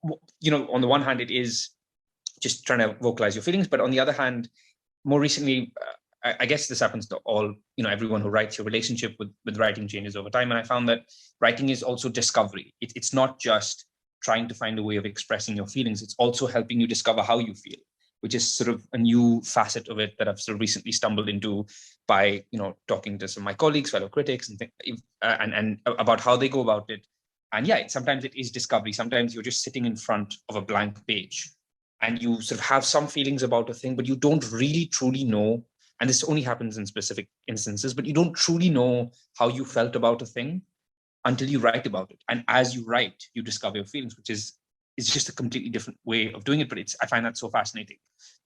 on the one hand, it is just trying to vocalize your feelings, but on the other hand, more recently, I guess this happens to all, everyone who writes. Your relationship with writing changes over time. And I found that writing is also discovery. It's not just trying to find a way of expressing your feelings. It's also helping you discover how you feel, which is sort of a new facet of it that I've sort of recently stumbled into by, talking to some of my colleagues, fellow critics, and about how they go about it. And yeah, sometimes it is discovery. Sometimes you're just sitting in front of a blank page and you sort of have some feelings about a thing, but you don't really truly know. And this only happens in specific instances, but you don't truly know how you felt about a thing until you write about it. And as you write, you discover your feelings, which is just a completely different way of doing it. But I find that so fascinating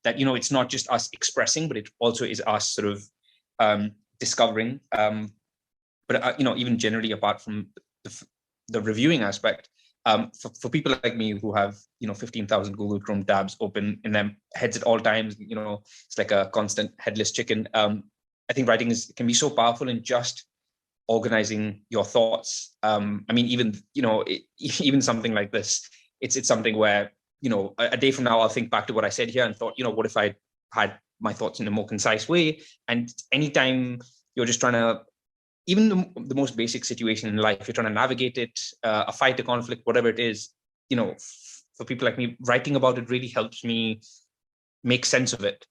that, it's not just us expressing, but it also is us sort of discovering. But even generally, apart from the reviewing aspect, for people like me who have 15,000 Google Chrome tabs open in their heads at all times, it's like a constant headless chicken. I think writing can be so powerful in just organizing your thoughts. Even something like this, it's something where a day from now I'll think back to what I said here and thought, what if I had my thoughts in a more concise way? And anytime you're just trying to, even the most basic situation in life, you're trying to navigate it, a fight, a conflict, whatever it is, for people like me, writing about it really helps me make sense of it,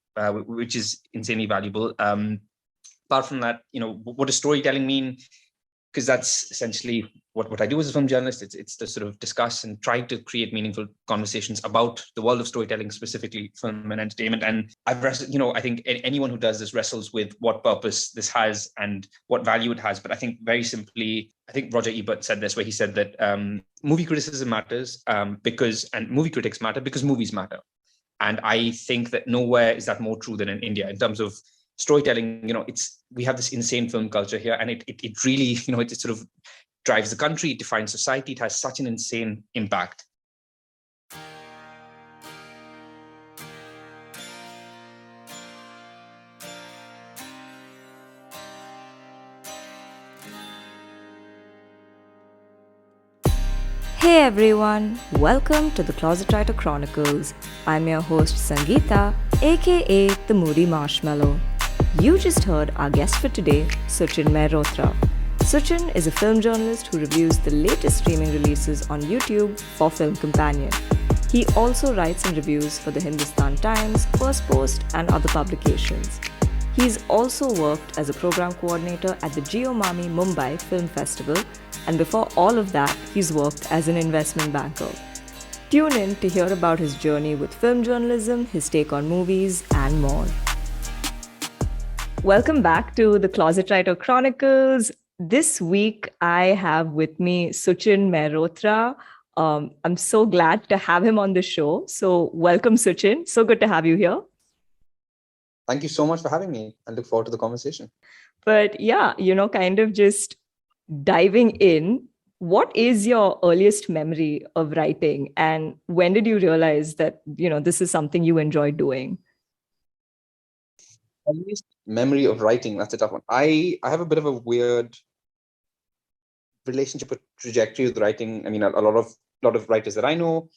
which is insanely valuable. Apart from that, what does storytelling mean? Because that's essentially what I do as a film journalist. It's to sort of discuss and try to create meaningful conversations about the world of storytelling, specifically film and entertainment. And I've I think anyone who does this wrestles with what purpose this has and what value it has. But I think very simply, I think Roger Ebert said this, where he said that movie criticism matters and movie critics matter because movies matter. And I think that nowhere is that more true than in India in terms of storytelling. We have this insane film culture here, and it really, it sort of drives the country, it defines society, it has such an insane impact. Hey everyone, welcome to the Closet Writer Chronicles. I'm your host Sangeeta, aka the Moody Marshmallow. You just heard our guest for today, Suchin Mehrotra. Suchin is a film journalist who reviews the latest streaming releases on YouTube for Film Companion. He also writes and reviews for the Hindustan Times, First Post, and other publications. He's also worked as a program coordinator at the Geomami Mumbai Film Festival, and before all of that, he's worked as an investment banker. Tune in to hear about his journey with film journalism, his take on movies, and more. Welcome back to the Closet Writer Chronicles. This week, I have with me Suchin Mehrotra. I'm so glad to have him on the show. So welcome, Suchin. So good to have you here. Thank you so much for having me. I look forward to the conversation. But yeah, kind of just diving in, what is your earliest memory of writing? And when did you realize that, this is something you enjoy doing? Earliest memory of writing, that's a tough one. I have a bit of a weird relationship with trajectory with writing. I mean, a lot of writers that I know,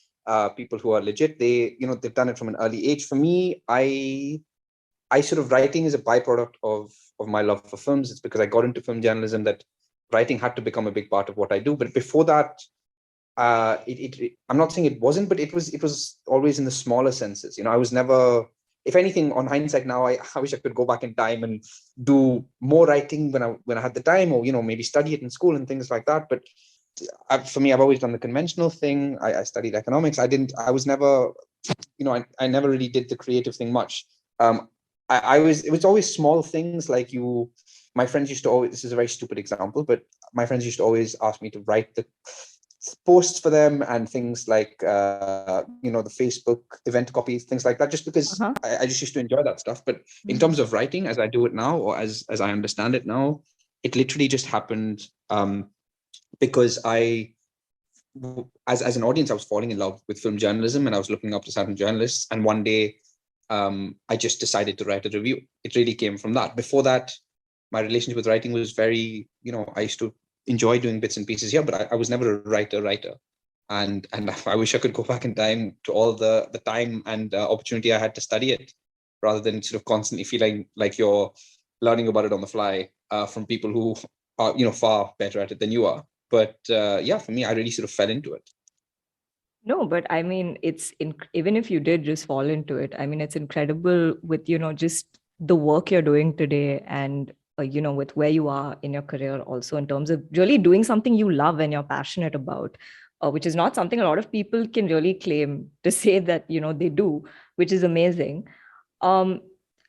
people who are legit, they've done it from an early age. For me, I sort of, writing is a byproduct of my love for films. It's because I got into film journalism that writing had to become a big part of what I do. But before that, I'm not saying it wasn't, but it was always in the smaller senses. I was never, if anything, on hindsight now, I wish I could go back in time and do more writing when I had the time, or maybe study it in school and things like that. But for me, I've always done the conventional thing. I studied economics. I never really did the creative thing much. It was always small things like my friends used to always, this is a very stupid example, but my friends used to always ask me to write the posts for them and things like, the Facebook event copies, things like that, just because I just used to enjoy that stuff. But in terms of writing, as I do it now, or as I understand it now, it literally just happened because as an audience, I was falling in love with film journalism and I was looking up to certain journalists. And one day, I just decided to write a review. It really came from that. Before that, my relationship with writing was very, I used to enjoy doing bits and pieces here, but I was never a writer. and I wish I could go back in time to all the time and opportunity I had to study it, rather than sort of constantly feeling like you're learning about it on the fly from people who are, far better at it than you are. But for me, I really sort of fell into it. No, but I mean, even if you did just fall into it, I mean, it's incredible with, just the work you're doing today and, with where you are in your career also, in terms of really doing something you love and you're passionate about, which is not something a lot of people can really claim to say that, they do, which is amazing. And,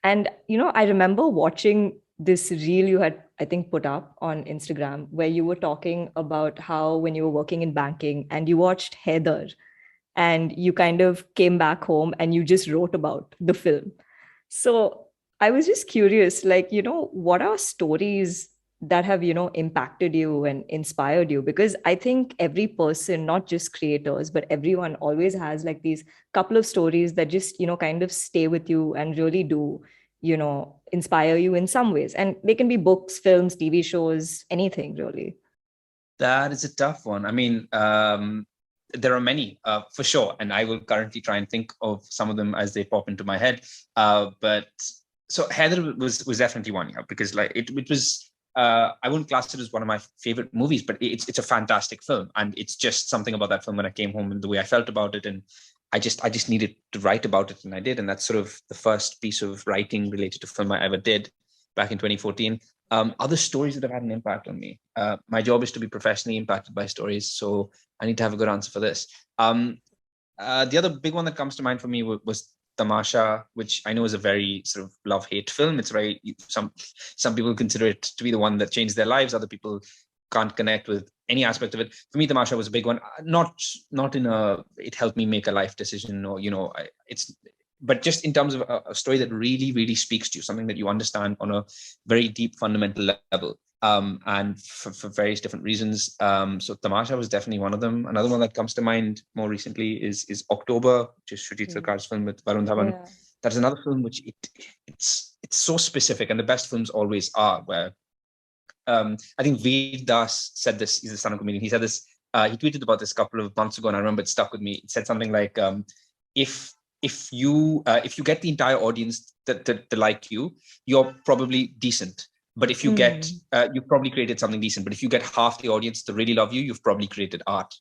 I remember watching this reel you had, I think, put up on Instagram, where you were talking about how when you were working in banking and you watched Haider and you kind of came back home and you just wrote about the film. So I was just curious, like, what are stories that have, impacted you and inspired you? Because I think every person, not just creators, but everyone always has like these couple of stories that just, kind of stay with you and really do, inspire you in some ways. And they can be books, films, TV shows, anything really. That is a tough one. I mean, there are many for sure, and I will currently try and think of some of them as they pop into my head. But so Haider was definitely one, because like it was. I wouldn't class it as one of my favorite movies, but it's a fantastic film, and it's just something about that film when I came home and the way I felt about it, and I just needed to write about it, and I did, and that's sort of the first piece of writing related to film I ever did back in 2014. Other stories that have had an impact on me. My job is to be professionally impacted by stories, so I need to have a good answer for this. The other big one that comes to mind for me was Tamasha, which I know is a very sort of love-hate film. It's very, some people consider it to be the one that changed their lives. Other people can't connect with any aspect of it. For me, Tamasha was a big one. Not in it helped me make a life decision, or but just in terms of a story that really, really speaks to you, something that you understand on a very deep, fundamental level, and for various different reasons. So Tamasha was definitely one of them. Another one that comes to mind more recently is October, which is Shruti Sarkar's film with Varun Dhawan. Yeah. That's another film which it's so specific, and the best films always are, where I think Veer Das said this. He's a stand-up comedian. He said this. He tweeted about this a couple of months ago, and I remember it stuck with me. It said something like, if you get the entire audience that like you, you're probably decent. But if you get, you've probably created something decent. But if you get half the audience to really love you, you've probably created art.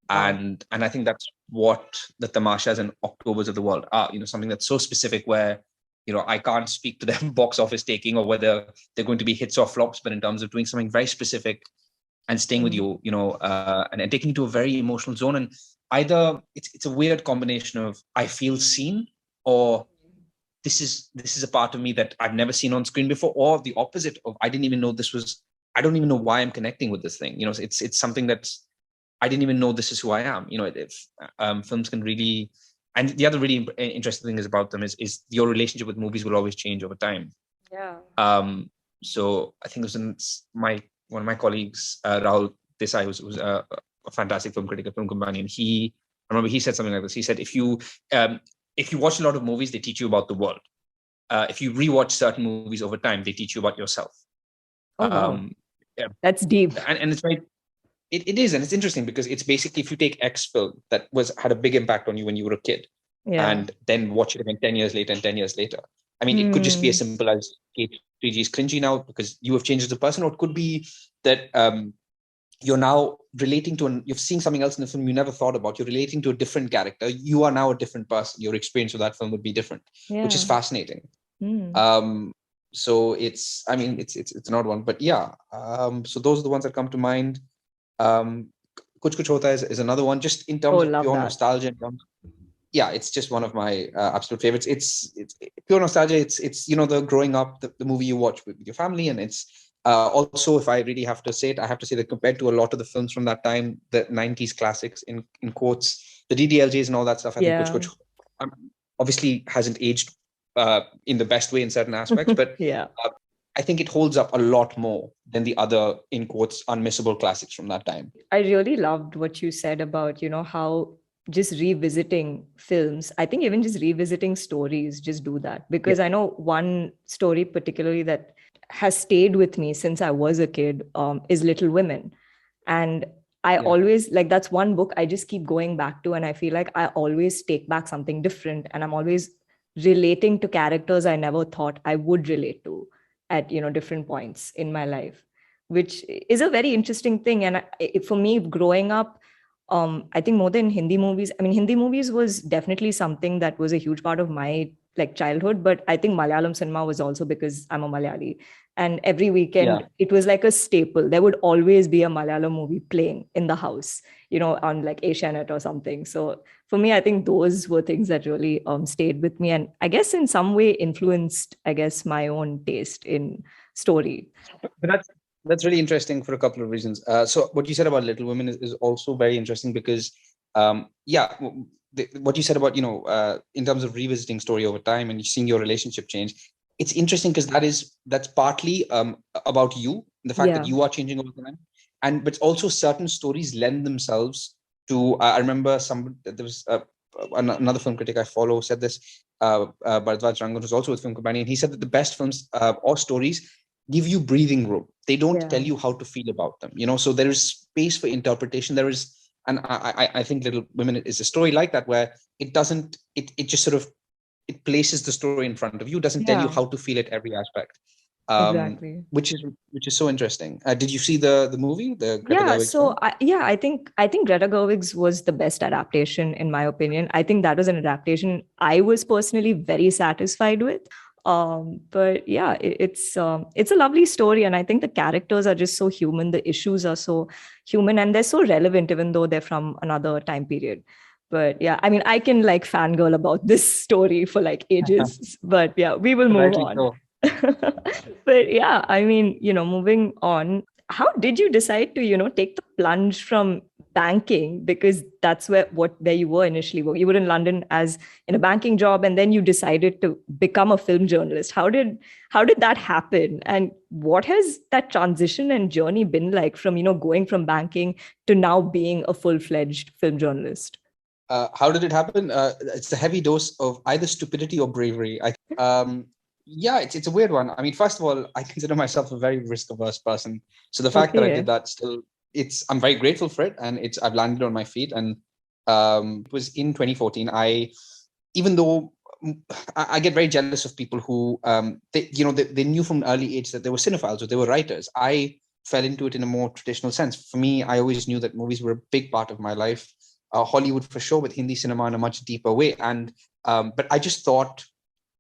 And I think that's what the Tamashas and Octobers of the world are. Something that's so specific, where I can't speak to them box office taking or whether they're going to be hits or flops. But in terms of doing something very specific and staying with you, and taking you to a very emotional zone. And either it's a weird combination of I feel seen, or this is a part of me that I've never seen on screen before, or the opposite of I don't even know why I'm connecting with this thing. It's something that I didn't even know this is who I am. Films can really, and the other really interesting thing is about them is your relationship with movies will always change over time. Yeah. So I think it was one of my colleagues, Rahul Desai, was a fantastic film critic, a film companion. I remember he said something like this. He said, if you watch a lot of movies, they teach you about the world. If you rewatch certain movies over time, they teach you about yourself. Oh, wow. That's deep. And it's very, it is, and it's interesting because it's basically, if you take X film that had a big impact on you when you were a kid, and then watch it again 10 years later and 10 years later. I mean, it could just be as simple as K3G is cringy now because you have changed as a person, or it could be that you're now relating to you're seeing something else in the film you never thought about. You're relating to a different character. You are now a different person. Your experience of that film would be different, which is fascinating. So it's an odd one, but yeah. So those are the ones that come to mind. Kuch Hota is another one, just in terms of pure nostalgia. Yeah, it's just one of my absolute favorites. It's pure nostalgia. It's the growing up, the movie you watch with your family, and it's also, if I really have to say it, I have to say that compared to a lot of the films from that time, the 90s classics in quotes, the DDLJs and all that stuff, I think Kuch obviously hasn't aged in the best way in certain aspects, but I think it holds up a lot more than the other, in quotes, unmissable classics from that time. I really loved what you said about, how just revisiting films, I think even just revisiting stories, just do that. Because I know one story particularly that has stayed with me since I was a kid is Little Women. And I always like, that's one book I just keep going back to. And I feel like I always take back something different. And I'm always relating to characters I never thought I would relate to at, different points in my life, which is a very interesting thing. And for me, growing up, I think more than Hindi movies, I mean, Hindi movies was definitely something that was a huge part of my like childhood, but I think Malayalam cinema was also because I'm a Malayali. And every weekend, it was like a staple. There would always be a Malayalam movie playing in the house, on like Asianet or something. So for me, I think those were things that really stayed with me. And I guess in some way influenced, my own taste in story. But that's really interesting for a couple of reasons. So what you said about Little Women is also very interesting because, what you said about, in terms of revisiting story over time and seeing your relationship change, it's interesting because that's partly about you, the fact that you are changing over time, but it's also certain stories lend themselves to. I remember there was another film critic I follow said this. Baradhawaj Rangan was also with Film Companion. He said that the best films or stories give you breathing room. They don't tell you how to feel about them. So there is space for interpretation. There is. And I think Little Women is a story like that, where it doesn't, it just sort of, it places the story in front of you, doesn't tell you how to feel it every aspect. Exactly. Which is so interesting. Did you see the movie, the Greta Gerwig's so film? I think Greta Gerwig's was the best adaptation in my opinion. I think that was an adaptation I was personally very satisfied with. But yeah, it's a lovely story, and I think the characters are just so human. The issues are so human, and they're so relevant, even though they're from another time period. But yeah, I mean, I can like fangirl about this story for like ages. But yeah, we will move on. So. But yeah, I mean, moving on. How did you decide to take the plunge from banking, because that's where you were initially? You were in London as in a banking job, and then you decided to become a film journalist. How did that happen, and what has that transition and journey been like from going from banking to now being a full-fledged film journalist? How did it happen? It's a heavy dose of either stupidity or bravery. It's a weird one. I mean, first of all, I consider myself a very risk-averse person. So the fact that I did that still, I'm very grateful for it, and I've landed on my feet. And it was in 2014. Even though I get very jealous of people who they knew from an early age that they were cinephiles or they were writers. I fell into it in a more traditional sense. For me, I always knew that movies were a big part of my life. Hollywood for sure, with Hindi cinema in a much deeper way. And but I just thought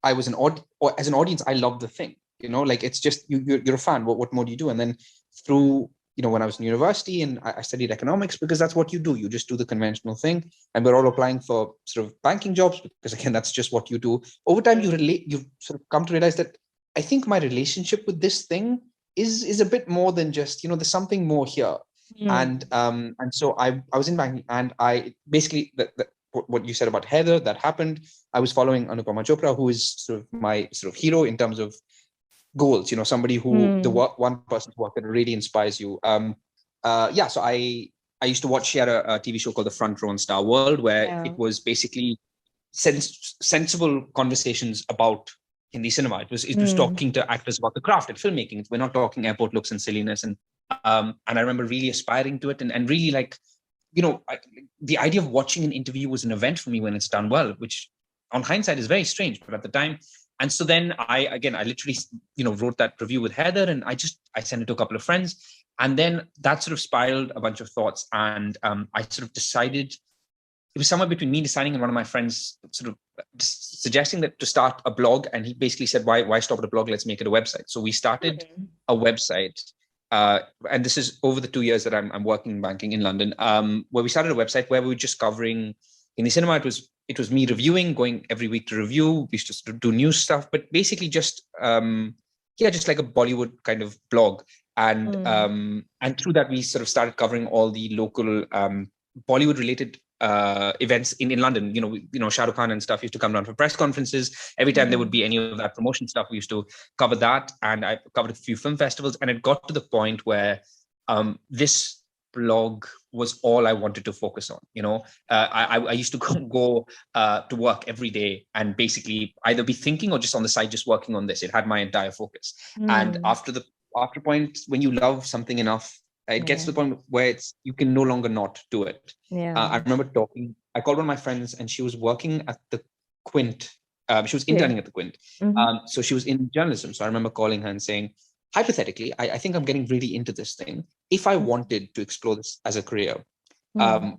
I was as an audience, I loved the thing. Like it's just you're a fan. What more do you do? And then through when I was in university and I studied economics, because that's what you do. You just do the conventional thing, and we're all applying for sort of banking jobs because again, that's just what you do. Over time, you sort of come to realize that I think my relationship with this thing is a bit more than just there's something more here. And so I was in banking, and I basically what you said about Haider, that happened. I was following Anupama Chopra, who is sort of my sort of hero in terms of goals. Somebody who one person's work that really inspires you. So I used to watch. She had a TV show called The Front Row on Star World, where it was basically sensible conversations about Hindi cinema. It was talking to actors about the craft and filmmaking. We're not talking airport looks and silliness. And I remember really aspiring to it and really like, the idea of watching an interview was an event for me when it's done well, which on hindsight is very strange, but at the time. And so then I literally, wrote that review with Haider, and I sent it to a couple of friends. And then that sort of spiraled a bunch of thoughts. And I sort of decided, it was somewhere between me deciding and one of my friends sort of suggesting that to start a blog. And he basically said, why stop at a blog? Let's make it a website. So we started a website. And this is over the 2 years that I'm working in banking in London, where we started a website where we were just covering in the cinema. It was me reviewing, going every week to review. We used to do news stuff, but basically just like a Bollywood kind of blog. And through that, we sort of started covering all the local Bollywood related events in London. Shah Rukh Khan and stuff used to come down for press conferences. Every time there would be any of that promotion stuff, we used to cover that. And I covered a few film festivals, and it got to the point where this blog was all I wanted to focus on. I used to go to work every day and basically either be thinking or just on the side, just working on this. It had my entire focus. And after point, when you love something enough, It gets to the point where you can no longer not do it. I remember I called one of my friends, and she was working at the Quint. She was interning at the Quint. So she was in journalism. So I remember calling her and saying, hypothetically, I think I'm getting really into this thing. If I wanted to explore this as a career, how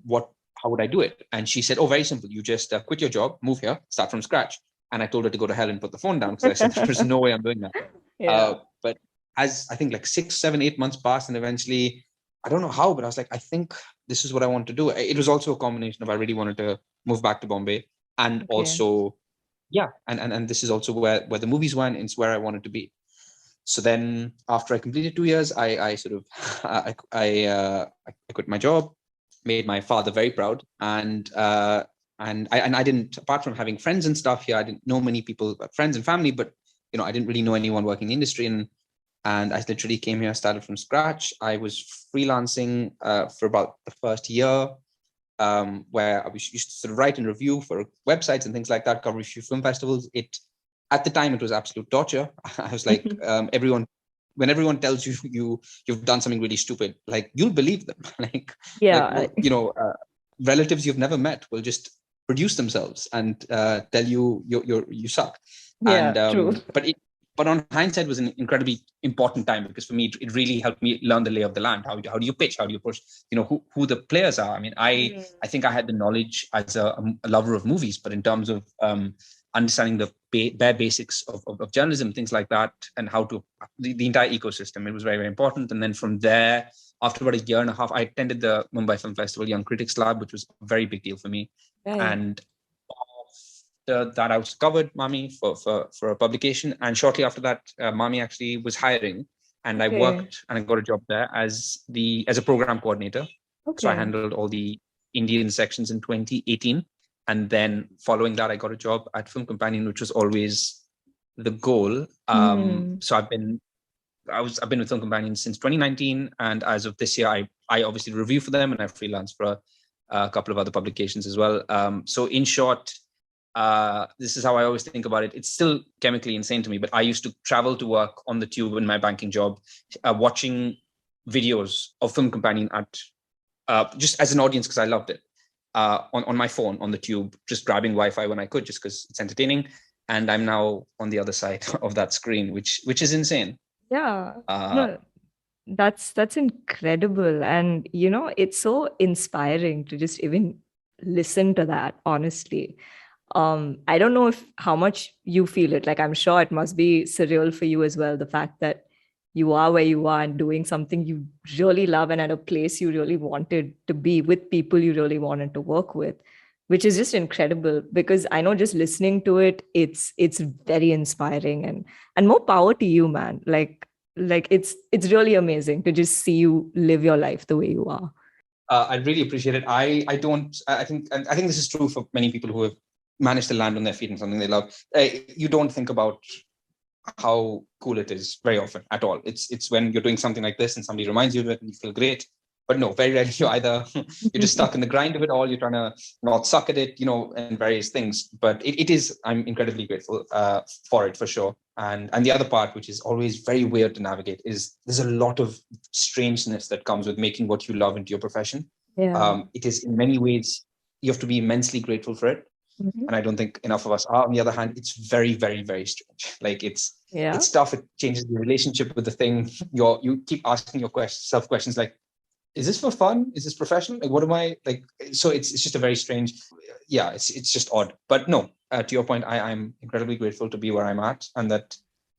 would I do it? And she said, oh, very simple. You just quit your job, move here, start from scratch. And I told her to go to hell and put the phone down, because I said, there's no way I'm doing that. But as I think like 6, 7, 8 months passed, and eventually, I don't know how, but I was like, I think this is what I want to do. It was also a combination of I really wanted to move back to Bombay, and also, and this is also where the movies went, and it's where I wanted to be. So then after I completed 2 years, I quit my job, made my father very proud. And I didn't, apart from having friends and stuff here, I didn't know many people, friends and family, but, I didn't really know anyone working in the industry. And I literally came here, started from scratch. I was freelancing for about the first year, where I used to sort of write and review for websites and things like that, cover a few film festivals. At the time, it was absolute torture. I was like, when everyone tells you've done something really stupid, like, you'll believe them. Relatives you've never met will just produce themselves and tell you you suck. True. But on hindsight, it was an incredibly important time, because for me, it really helped me learn the lay of the land. How do you pitch? How do you push? Who the players are. I mean, I think I had the knowledge as a lover of movies, but in terms of understanding the bare basics of journalism, things like that, and how to the entire ecosystem, it was very, very important. And then from there, after about a year and a half, I attended the Mumbai Film Festival Young Critics Lab, which was a very big deal for me. And that I was covered Mami for a publication, and shortly after that, Mami actually was hiring, and I worked and I got a job there as a program coordinator. So I handled all the Indian sections in 2018, and then following that, I got a job at Film Companion, which was always the goal. So I've been with Film Companion since 2019, and as of this year, I obviously review for them, and I freelance for a couple of other publications as well. So in short, this is how I always think about it. It's still chemically insane to me, but I used to travel to work on the tube in my banking job, watching videos of Film Companion at just as an audience, because I loved it, on my phone on the tube, just grabbing Wi-Fi when I could, just because it's entertaining. And I'm now on the other side of that screen, which is insane. No, that's incredible. And it's so inspiring to just even listen to that, honestly. I don't know how much you feel it. Like, I'm sure it must be surreal for you as well, the fact that you are where you are and doing something you really love, and at a place you really wanted to be, with people you really wanted to work with, which is just incredible. Because I know, just listening to it, it's very inspiring, and more power to you, man. Like it's really amazing to just see you live your life the way you are. I really appreciate it. I think this is true for many people who have managed to land on their feet in something they love. You don't think about how cool it is very often at all. It's when you're doing something like this and somebody reminds you of it and you feel great. But no, very rarely you're just stuck in the grind of it all. You're trying to not suck at it, and various things. But it is, I'm incredibly grateful for it, for sure. And the other part, which is always very weird to navigate, is there's a lot of strangeness that comes with making what you love into your profession. It is, in many ways, you have to be immensely grateful for it. And I don't think enough of us are. On the other hand, it's very, very, very strange. Like, it's tough. It changes your relationship with the thing. You keep asking yourself questions like, is this for fun? Is this professional? Like, what am I like? So it's just a very strange, it's just odd. But no, to your point, I'm incredibly grateful to be where I'm at, and that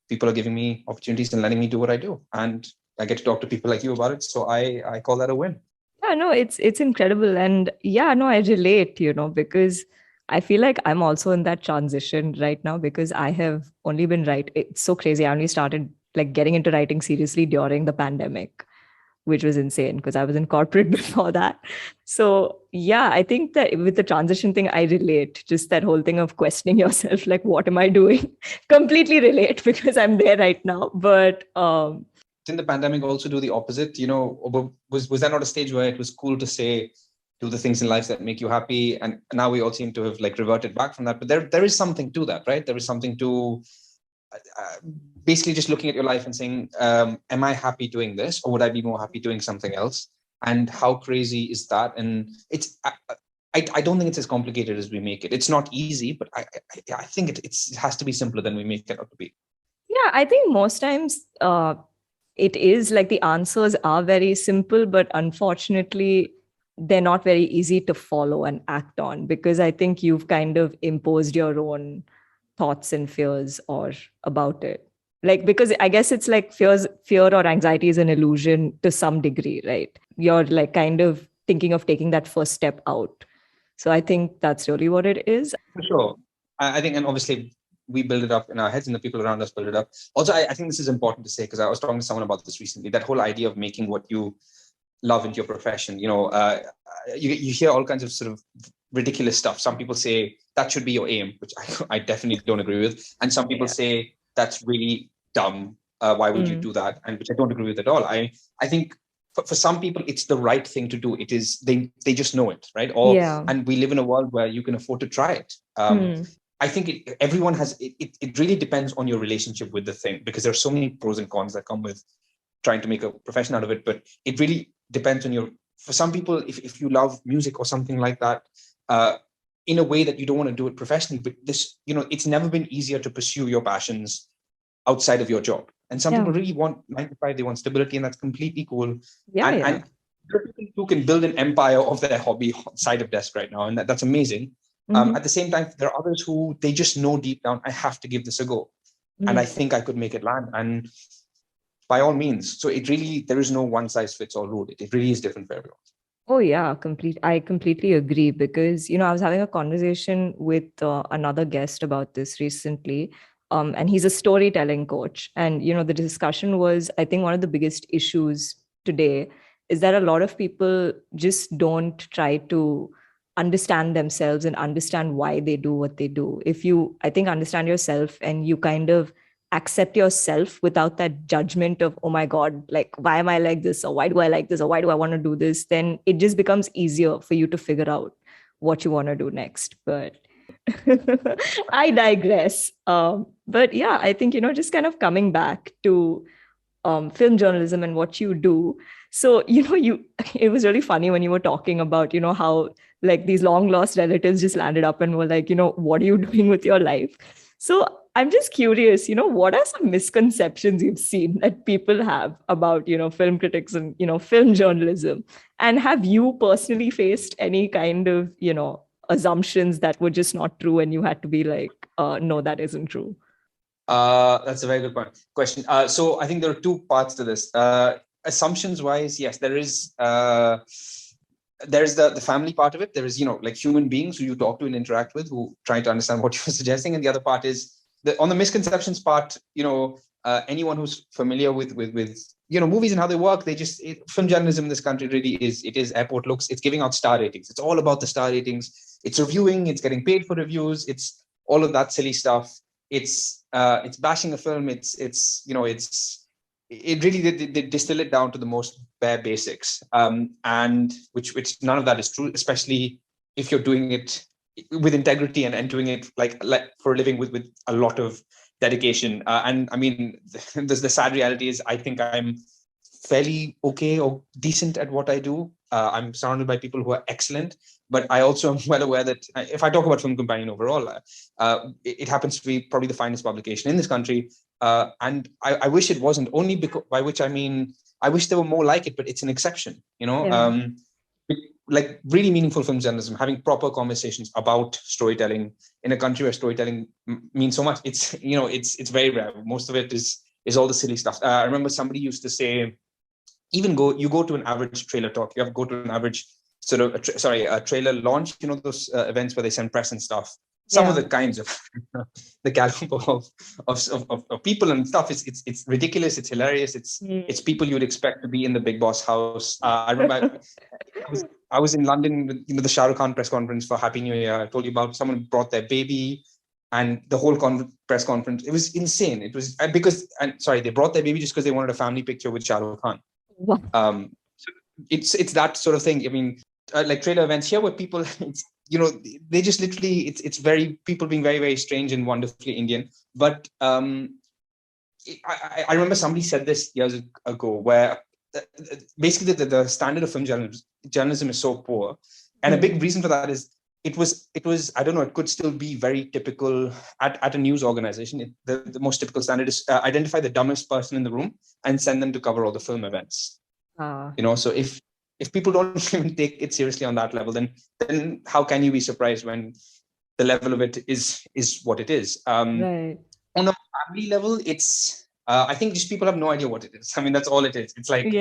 people are giving me opportunities and letting me do what I do. And I get to talk to people like you about it. So I call that a win. Yeah, no, it's incredible. And I relate, because I feel like I'm also in that transition right now, because I have only been it's so crazy. I only started like getting into writing seriously during the pandemic, which was insane because I was in corporate before that. So I think that with the transition thing, I relate. Just that whole thing of questioning yourself, like, what am I doing? Completely relate, because I'm there right now. But didn't the pandemic also do the opposite? Was there not a stage where it was cool to say, do the things in life that make you happy? And now we all seem to have like reverted back from that. But there is something to that, right? There is something to basically just looking at your life and saying, am I happy doing this, or would I be more happy doing something else? And how crazy is that? And I don't think it's as complicated as we make it. It's not easy, but I think it has to be simpler than we make it out to be. Yeah, I think most times it is like the answers are very simple, but unfortunately, they're not very easy to follow and act on, because I think you've kind of imposed your own thoughts and fears or about it. Like, because I guess it's like fear or anxiety is an illusion to some degree, right? You're like kind of thinking of taking that first step out. So I think that's really what it is. For sure. I think, and obviously we build it up in our heads and the people around us build it up. Also, I think this is important to say, because I was talking to someone about this recently, that whole idea of making what you love into your profession. You hear all kinds of sort of ridiculous stuff. Some people say that should be your aim, which I definitely don't agree with. And some people say that's really dumb. Why would you do that? And which I don't agree with at all. I think for some people, it's the right thing to do. It is, they just know it, right? And we live in a world where you can afford to try it. I think everyone has, it really depends on your relationship with the thing, because there are so many pros and cons that come with trying to make a profession out of it. But it really depends on for some people, if you love music or something like that, in a way that you don't want to do it professionally, but this, it's never been easier to pursue your passions outside of your job. And some people really want 9 to 5, they want stability, and that's completely cool. And there are people who can build an empire of their hobby side of desk right now, and that's amazing. At the same time, there are others who they just know deep down, I have to give this a go. And I think I could make it land. And by all means. So there is no one size fits all rule. It really is different for everyone. Oh yeah, I completely agree, because, I was having a conversation with another guest about this recently. And he's a storytelling coach. And, the discussion was, I think one of the biggest issues today is that a lot of people just don't try to understand themselves and understand why they do what they do. If you, I think, understand yourself and you kind of accept yourself without that judgment of, oh my God, like, why am I like this? Or why do I like this? Or why do I want to do this? Then it just becomes easier for you to figure out what you want to do next. But I digress. But yeah, I think, just kind of coming back to film journalism and what you do. So, it was really funny when you were talking about, how like these long lost relatives just landed up and were like, what are you doing with your life? So I'm just curious, what are some misconceptions you've seen that people have about, film critics and, film journalism? And have you personally faced any kind of, assumptions that were just not true and you had to be like, no, that isn't true? That's a very good question. So I think there are two parts to this. Assumptions wise, yes, there's the family part of it. There is, like human beings who you talk to and interact with who try to understand what you're suggesting. And the other part is on the misconceptions part, anyone who's familiar with movies and how they work, film journalism in this country really is, it is airport looks, it's giving out star ratings. It's all about the star ratings. It's reviewing, it's getting paid for reviews. It's all of that silly stuff. It's bashing a film. It really they distill it down to the most bare basics, and which none of that is true, especially if you're doing it with integrity and doing it like for a living with a lot of dedication. And I mean, the sad reality is, I think I'm fairly okay or decent at what I do. I'm surrounded by people who are excellent, but I also am well aware that if I talk about Film Companion overall, it happens to be probably the finest publication in this country. And I wish it wasn't, only because, by which I mean, I wish there were more like it, but it's an exception, like really meaningful film journalism, having proper conversations about storytelling in a country where storytelling means so much. It's, it's very rare. Most of it is all the silly stuff. I remember somebody used to say, you go to an average trailer talk, you have to go to an average sort of, a trailer launch, those events where they send press and stuff. Some of the kinds of the caliber of people and stuff, it's ridiculous, it's hilarious, it's people you'd expect to be in the Big Boss house. I remember I was in London with the Shah Rukh Khan press conference for Happy New Year. I told you about someone brought their baby, and the whole press conference, it was insane. It was they brought their baby just because they wanted a family picture with Shah Rukh Khan. Wow. So it's that sort of thing. I mean, like trailer events here where people, they just literally, it's very, people being very, very strange and wonderfully Indian. But I remember somebody said this years ago, where basically the standard of film journalism is so poor. And a big reason for that is it was, I don't know, it could still be very typical at a news organization. The most typical standard is identify the dumbest person in the room and send them to cover all the film events. So if people don't even take it seriously on that level, then how can you be surprised when the level of it is what it is? Right. On a family level, it's I think just people have no idea what it is. I mean, that's all it is. It's like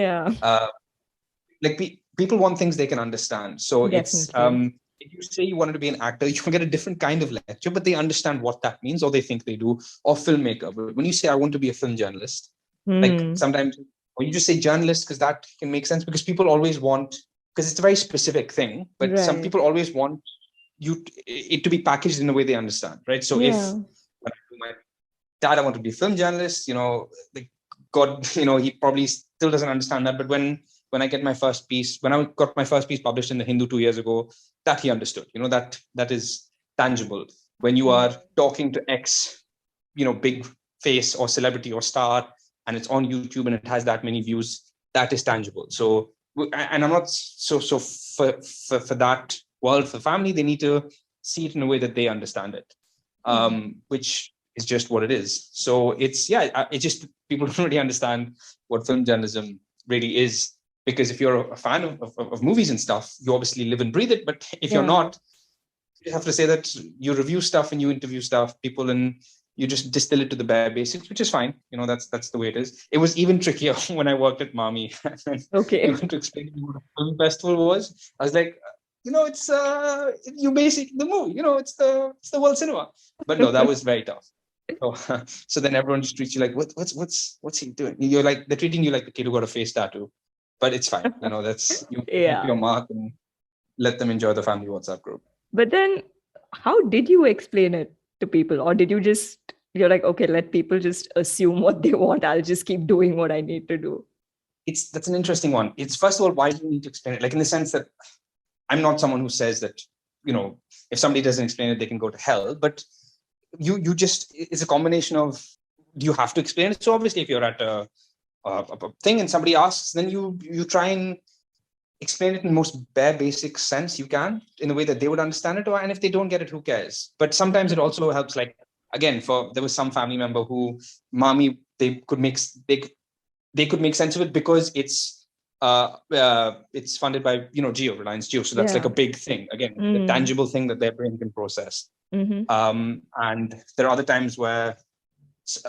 people want things they can understand. So Definitely. it's if you say you wanted to be an actor, you can get a different kind of lecture, but they understand what that means, or they think they do, or filmmaker. But when you say I want to be a film journalist, like sometimes, or you just say journalist, because that can make sense, because people always want, because it's a very specific thing, but some people always want it to be packaged in a way they understand, right? So if when I do my dad, I want to be a film journalist, God, he probably still doesn't understand that. But when I get my first piece, when I got my first piece published in the Hindu 2 years ago, that he understood, that is tangible. When you are talking to X, big face or celebrity or star, and it's on YouTube and it has that many views, that is tangible. So, and I'm not so for that world, for family, they need to see it in a way that they understand it, which is just what it is. So it's just people don't really understand what film journalism really is, because if you're a fan of movies and stuff, you obviously live and breathe it. But if you're not, you have to say that you review stuff and you interview people, and you just distill it to the bare basics, which is fine. That's the way it is. It was even trickier when I worked at Mami. Okay. To explain what a film festival was, I was like, it's you basic the movie, it's the world cinema. But no, that was very tough. So then everyone just treats you like, what's he doing? You're like, they're treating you like the kid who got a face tattoo. But it's fine. That's you make your mark and let them enjoy the family WhatsApp group. But then how did you explain it to people? Or did you you're like, okay, let people just assume what they want. I'll just keep doing what I need to do. That's an interesting one. It's, first of all, why do you need to explain it? Like, in the sense that I'm not someone who says that, if somebody doesn't explain it, they can go to hell. But you just, it's a combination of, do you have to explain it? So obviously, if you're at a thing and somebody asks, then you try and explain it in the most bare basic sense you can, in a way that they would understand it. And if they don't get it, who cares? But sometimes it also helps, like, again, there was some family member who Mami, they could make sense of it, because it's funded by Reliance Jio, so that's like a big thing, again, the tangible thing that their brain can process. And there are other times where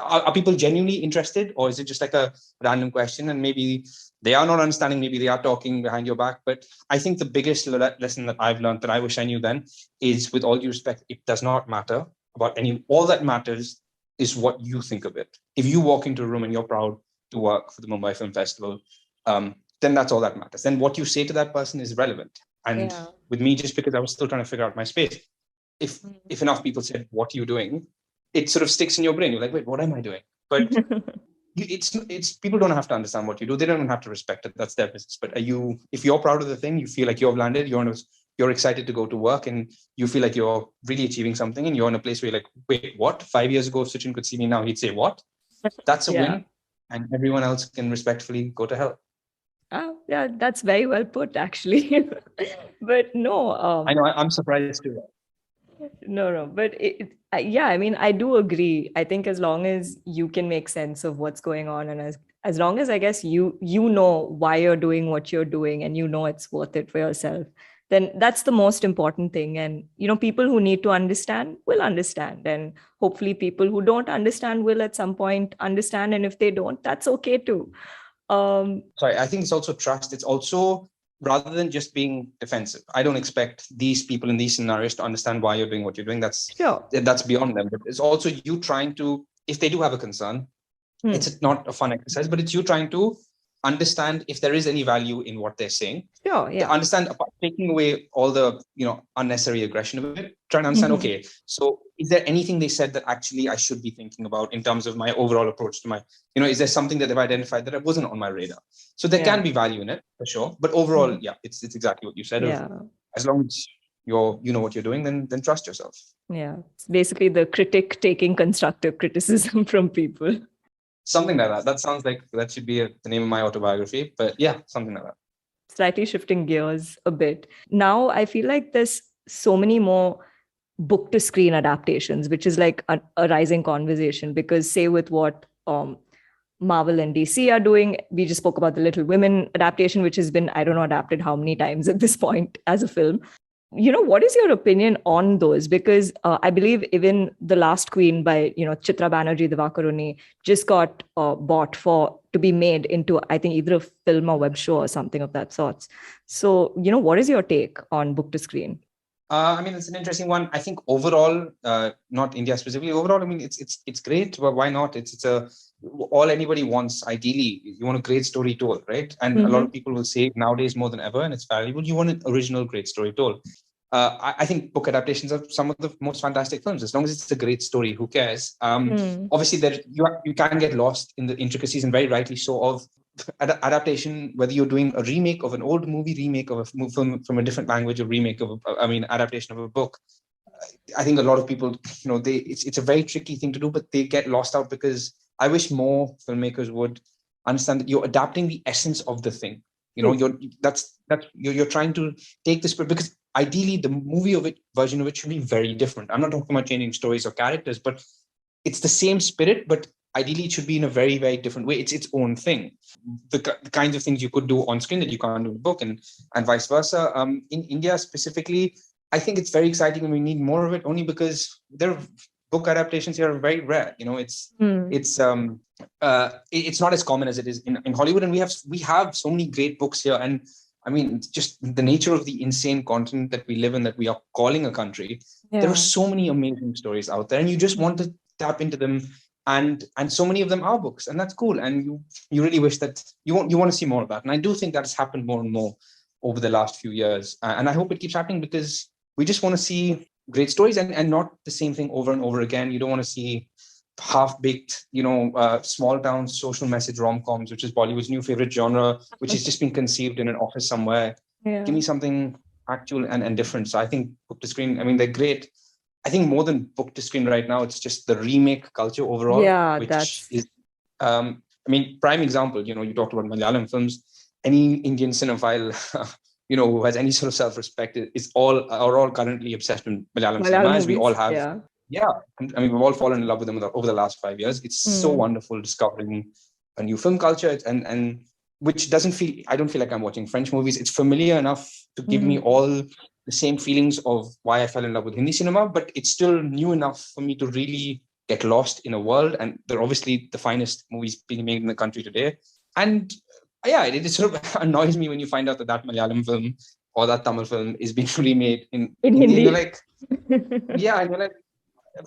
are people genuinely interested, or is it just like a random question, and maybe they are not understanding, maybe they are talking behind your back? But I think the biggest lesson that I've learned, that I wish I knew then, is, with all due respect, it does not matter about all that matters is what you think of it. If you walk into a room and you're proud to work for the Mumbai Film Festival, then that's all that matters. Then what you say to that person is relevant. And with me, just because I was still trying to figure out my space, if enough people said, what are you doing? It sort of sticks in your brain. You're like, wait, what am I doing? But it's people don't have to understand what you do. They don't even have to respect it. That's their business. But if you're proud of the thing, you feel like you've landed, you're excited to go to work, and you feel like you're really achieving something, and you're in a place where you're like, wait, what? 5 years ago, if Suchin could see me now, he'd say, what? That's a win. And everyone else can respectfully go to hell. Yeah, that's very well put, actually. But no. I know, I'm surprised too. No, but I mean, I do agree. I think as long as you can make sense of what's going on, and as long as, I guess, you know why you're doing what you're doing, and it's worth it for yourself, then that's the most important thing. And, people who need to understand will understand. And hopefully people who don't understand will at some point understand. And if they don't, that's okay too. Sorry, I think it's also trust. It's also, rather than just being defensive, I don't expect these people in these scenarios to understand why you're doing what you're doing. That's beyond them. But it's also you trying to, if they do have a concern, it's not a fun exercise, but it's you trying to understand if there is any value in what they're saying. To understand, taking away all the unnecessary aggression of it, trying to understand, okay, so is there anything they said that actually I should be thinking about in terms of my overall approach to my, is there something that they've identified that wasn't on my radar? So there can be value in it, for sure. But overall, it's exactly what you said. As long as you know what you're doing, then trust yourself. Yeah. It's basically the critic taking constructive criticism from people. Something like that. That sounds like that should be the name of my autobiography. But yeah, something like that. Slightly shifting gears a bit. Now I feel like there's so many more book to screen adaptations, which is like a rising conversation, because say with what Marvel and DC are doing, we just spoke about the Little Women adaptation, which has been, I don't know, adapted how many times at this point as a film. What is your opinion on those? Because I believe even The Last Queen by, Chitra Banerjee Divakaruni just got bought to be made into, I think, either a film or web show or something of that sorts. So, what is your take on book to screen? I mean, it's an interesting one. I think overall, not India specifically, overall, I mean, it's great, but why not? It's all anybody wants. Ideally, you want a great story told, right? And a lot of people will say nowadays more than ever, and it's valuable, you want an original great story told. I think book adaptations are some of the most fantastic films. As long as it's a great story, who cares? Obviously, you can get lost in the intricacies, and very rightly so, of adaptation, whether you're doing a remake of an old movie, remake of a film from a different language, or remake of adaptation of a book. I think a lot of people, it's a very tricky thing to do, but they get lost out, because I wish more filmmakers would understand that you're adapting the essence of the thing. You're trying to take the spirit, because ideally the version of it should be very different. I'm not talking about changing stories or characters, but it's the same spirit, but ideally it should be in a very, very different way. It's its own thing. The kinds of things you could do on screen that you can't do in a book, and vice versa. In India specifically, I think it's very exciting, and we need more of it, only because there are book adaptations here are very rare. It's not as common as it is in Hollywood, and we have so many great books here. And I mean, just the nature of the insane continent that we live in, that we are calling a country. Yeah. There are so many amazing stories out there, and you just want to tap into them. And so many of them are books, and that's cool. And you really wish that you want to see more of that. And I do think that has happened more and more over the last few years. And I hope it keeps happening, because we just want to see great stories and not the same thing over and over again. You don't want to see half-baked, small town social message rom-coms, which is Bollywood's new favorite genre, which has just been conceived in an office somewhere. Yeah. Give me something actual and different. So I think book to screen, I mean, they're great. I think more than book to screen right now, it's just the remake culture overall. Yeah, which is, prime example, you talked about Malayalam films. Any Indian cinephile, who has any sort of self-respect are all currently obsessed with Malayalam cinema, as we all have. Yeah. I mean, we've all fallen in love with them over the last 5 years. It's so wonderful discovering a new film culture, and which I don't feel like I'm watching French movies. It's familiar enough to give me all the same feelings of why I fell in love with Hindi cinema, but it's still new enough for me to really get lost in a world. And they're obviously the finest movies being made in the country today. And yeah, it sort of annoys me when you find out that Malayalam film or that Tamil film is being remade in Hindi. And you're like, yeah, and you're like,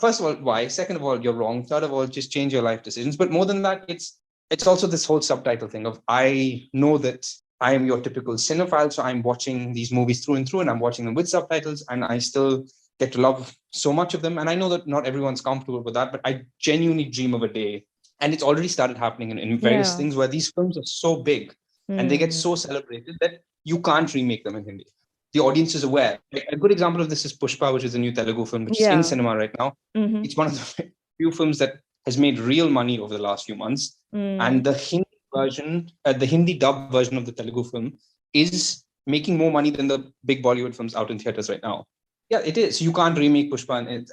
first of all, why? Second of all, you're wrong. Third of all, just change your life decisions. But more than that, it's also this whole subtitle thing of, I know that I am your typical cinephile, so I'm watching these movies through and through, and I'm watching them with subtitles, and I still get to love so much of them. And I know that not everyone's comfortable with that, but I genuinely dream of a day, and it's already started happening in various things, where these films are so big and they get so celebrated that you can't remake them in Hindi. The audience is aware. A good example of this is Pushpa, which is a new Telugu film, which is in cinema right now. It's one of the few films that has made real money over the last few months. And the Hindi version, the Hindi dub version of the Telugu film is making more money than the big Bollywood films out in theaters right now. Yeah, it is. You can't remake Pushpa.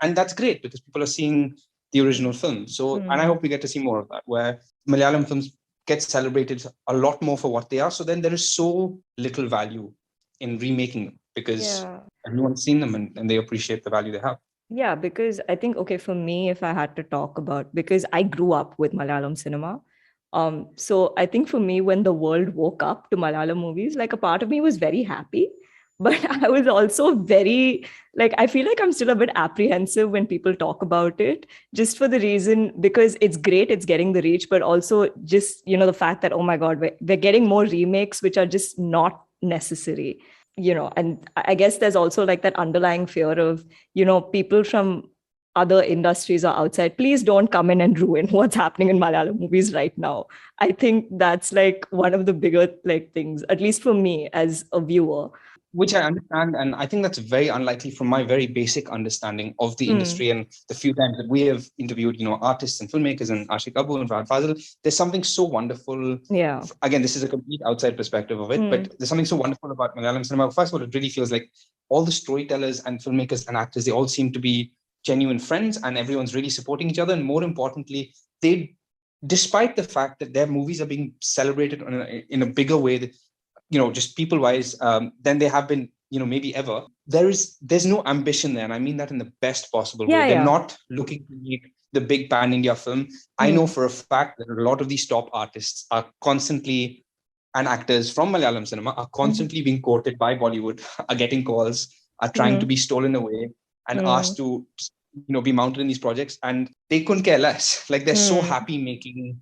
And that's great, because people are seeing the original film. So, and I hope we get to see more of that, where Malayalam films get celebrated a lot more for what they are. So then there is so little value in remaking them, because everyone's seen them and they appreciate the value they have. Yeah, because I think, for me, if I had to talk about, because I grew up with Malayalam cinema. So I think for me, when the world woke up to Malayalam movies, like a part of me was very happy, but I was also very, I feel like I'm still a bit apprehensive when people talk about it, just for the reason, because it's great, it's getting the reach, but also just, the fact that, oh my God, we're getting more remakes, which are just not necessary, and I guess there's also that underlying fear of, people from other industries or outside, please don't come in and ruin what's happening in Malayalam movies right now. I think that's one of the bigger things, at least for me as a viewer. which I understand, and I think that's very unlikely from my very basic understanding of the industry and the few times that we have interviewed, artists and filmmakers and Ashiq and Fahad Faasil. There's something so wonderful. Yeah. Again, this is a complete outside perspective of it, but there's something so wonderful about Malayalam cinema. First of all, it really feels like all the storytellers and filmmakers and actors, they all seem to be genuine friends, and everyone's really supporting each other. And more importantly, despite the fact that their movies are being celebrated in a bigger way that, just people wise, than they have been, maybe ever. There's no ambition there. And I mean that in the best possible way. They're not looking to make the big pan India film. I know for a fact that a lot of these top artists are constantly, and actors from Malayalam cinema are constantly being courted by Bollywood, are getting calls, are trying to be stolen away and asked to, be mounted in these projects. And they couldn't care less. Like, they're so happy making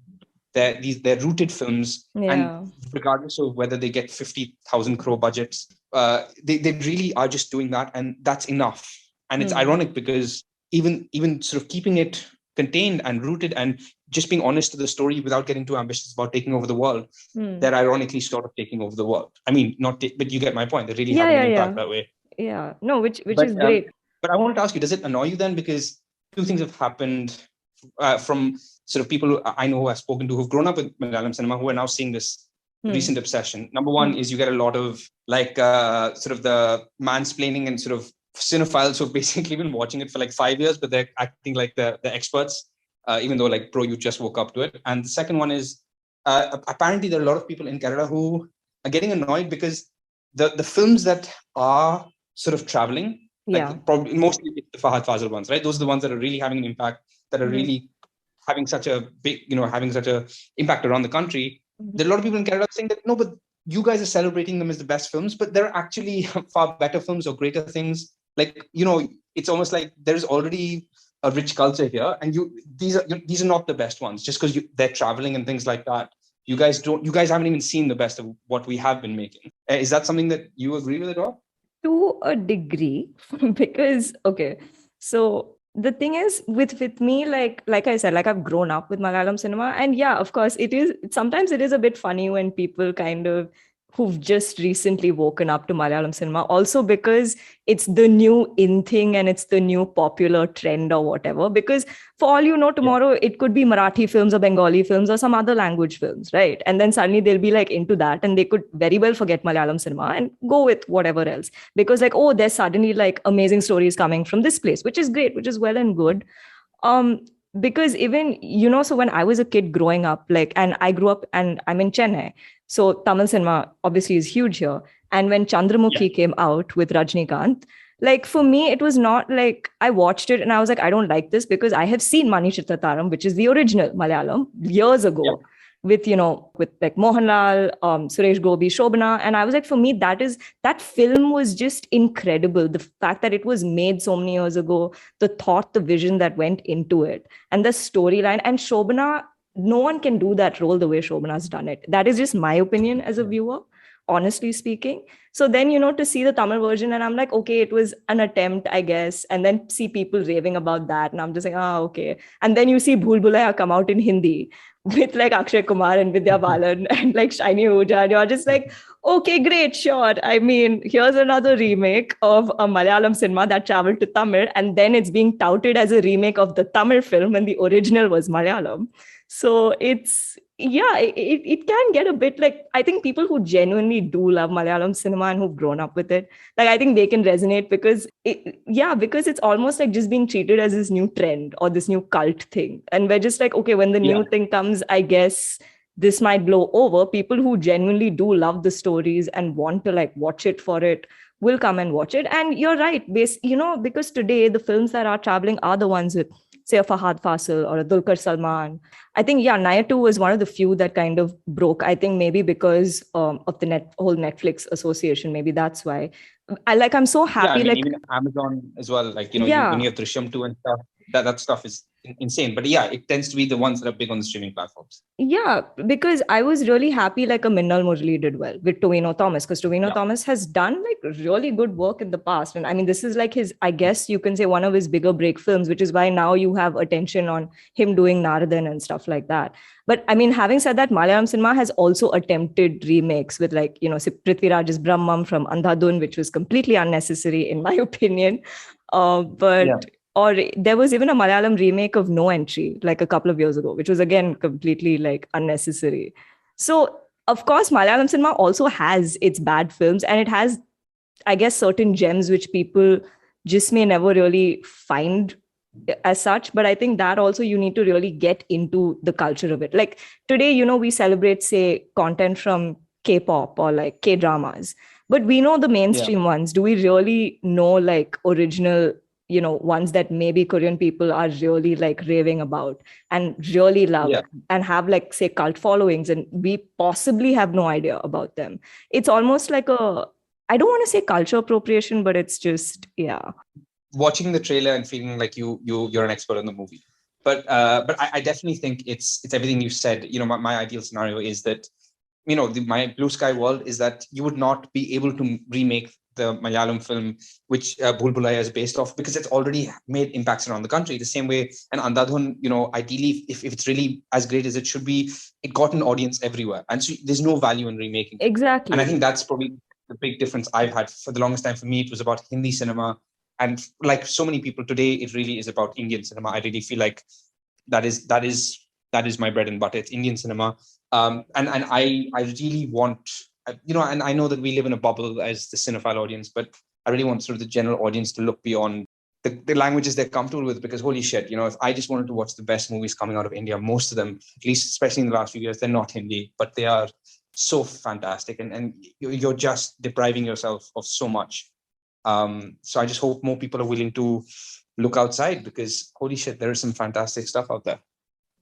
their rooted films, and regardless of whether they get 50,000 crore budgets, they really are just doing that, and that's enough. And it's ironic because even sort of keeping it contained and rooted and just being honest to the story without getting too ambitious about taking over the world, they're ironically sort of taking over the world. I mean, but you get my point. They're really having an impact that way. Yeah, no, which is great. But I wanted to ask you, does it annoy you then? Because two things have happened from sort of people who I know who I've spoken to who've grown up with Malayalam cinema who are now seeing this recent obsession. Number one is you get a lot of sort of the mansplaining and sort of cinephiles who've basically been watching it for like 5 years, but they're acting like the experts, even though like, bro, you just woke up to it. And the second one is apparently there are a lot of people in Kerala who are getting annoyed because the films that are sort of traveling, probably mostly the Fahad Faasil ones, right? Those are the ones that are really having an impact, that are really having such a big, having such a impact around the country. There are a lot of people in Canada saying that, no, but you guys are celebrating them as the best films, but there are actually far better films or greater things. Like, it's almost like there's already a rich culture here, and these are not the best ones just because they're traveling and things like that. You guys haven't even seen the best of what we have been making. Is that something that you agree with at all? To a degree, because, okay, so the thing is with me, like I said, like I've grown up with Malayalam cinema, and yeah, of course sometimes it is a bit funny when people kind of who've just recently woken up to Malayalam cinema, also because it's the new in thing and it's the new popular trend or whatever, because for all you know, tomorrow it could be Marathi films or Bengali films or some other language films, right? And then suddenly they'll be like into that, and they could very well forget Malayalam cinema and go with whatever else, because like, oh, there's suddenly like amazing stories coming from this place, which is great, which is well and good. Because even, so when I was a kid growing up, like, and I grew up and I'm in Chennai, so Tamil cinema obviously is huge here. And when Chandramukhi came out with Rajnikant, like for me, it was not like I watched it and I was like, I don't like this, because I have seen Mani Chittataram, which is the original Malayalam, years ago with like Mohanlal, Suresh Gopi, Shobana. And I was like, for me, that film was just incredible. The fact that it was made so many years ago, the thought, the vision that went into it, and the storyline. And Shobana, no one can do that role the way Shobana's done it. That is just my opinion as a viewer, honestly speaking. So then, to see the Tamil version, and I'm like, okay, it was an attempt, I guess. And then see people raving about that. And I'm just like, okay. And then you see Bhool Bhulaiya come out in Hindi with like Akshay Kumar and Vidya Balan and like Shiny Ahuja. And you're just like, okay, great, sure. I mean, here's another remake of a Malayalam cinema that traveled to Tamil. And then it's being touted as a remake of the Tamil film when the original was Malayalam. So it can get a bit like, I think people who genuinely do love Malayalam cinema and who've grown up with it, like I think they can resonate because it's almost like just being treated as this new trend or this new cult thing. And we're just like, okay, when the new thing comes, I guess this might blow over. People who genuinely do love the stories and want to like watch it for it will come and watch it. And you're right, because today the films that are traveling are the ones with, say, a Fahad Faasil or a Dulquer Salman. I think, Naya 2 was one of the few that kind of broke. I think maybe because of the whole Netflix association, maybe that's why. I'm so happy. Even Amazon as well. Like, when you have Drishyam 2 and stuff, that stuff is insane. But yeah, it tends to be the ones that are big on the streaming platforms. Yeah, because I was really happy like a Minnal Murali did well with Tovino Thomas, because Tovino Thomas has done like really good work in the past. And I mean, this is like his, I guess you can say, one of his bigger break films, which is why now you have attention on him doing Naaradan and stuff like that. But I mean, having said that, Malayalam cinema has also attempted remakes with like, Prithviraj's Bhramam from Andhadhun, which was completely unnecessary in my opinion. Or there was even a Malayalam remake of No Entry like a couple of years ago, which was again completely like unnecessary. So of course, Malayalam cinema also has its bad films, and it has, I guess, certain gems which people just may never really find as such. But I think that also you need to really get into the culture of it. Like today, we celebrate, say, content from K-pop or like K-dramas, but we know the mainstream ones. Do we really know like original, ones that maybe Korean people are really like raving about and really love and have like, say, cult followings, and we possibly have no idea about them? It's almost like I don't want to say culture appropriation, but it's just, watching the trailer and feeling like you're an expert in the movie. But I definitely think it's everything you said. My ideal scenario is that, my blue sky world is that you would not be able to remake the Malayalam film, which Bhul Bhulaiya is based off, because it's already made impacts around the country. The same way, and Andhadhun, ideally, if it's really as great as it should be, it got an audience everywhere. And so there's no value in remaking. Exactly. And I think that's probably the big difference I've had. For the longest time, for me, it was about Hindi cinema. And like so many people today, it really is about Indian cinema. I really feel like that is my bread and butter. It's Indian cinema. And I really want, and I know that we live in a bubble as the cinephile audience, but I really want sort of the general audience to look beyond the languages they're comfortable with, because holy shit, if I just wanted to watch the best movies coming out of India, most of them, at least especially in the last few years, they're not Hindi, but they are so fantastic, and you're just depriving yourself of so much. So I just hope more people are willing to look outside, because holy shit, there is some fantastic stuff out there.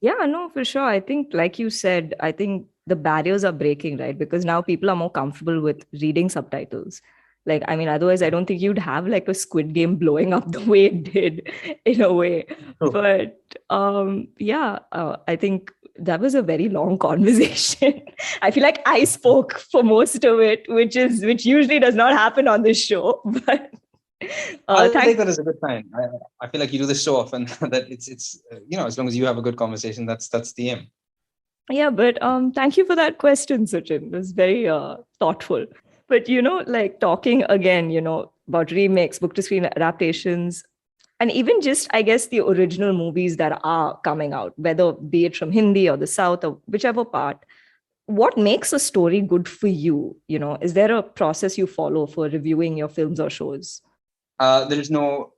Yeah, no, for sure. I think, like you said, I think the barriers are breaking, right? Because now people are more comfortable with reading subtitles. Like, I mean, otherwise, I don't think you'd have like a Squid Game blowing up the way it did in a way. True. But I think that was a very long conversation. I feel like I spoke for most of it, which usually does not happen on this show. But I'll take that as a good sign. I feel like you do this so often that it's as long as you have a good conversation, that's the aim. Yeah, but thank you for that question, Suchin. It was very thoughtful. But like talking again, about remakes, book to screen adaptations, and even just, I guess, the original movies that are coming out, whether be it from Hindi or the South or whichever part. What makes a story good for you? Is there a process you follow for reviewing your films or shows? There is no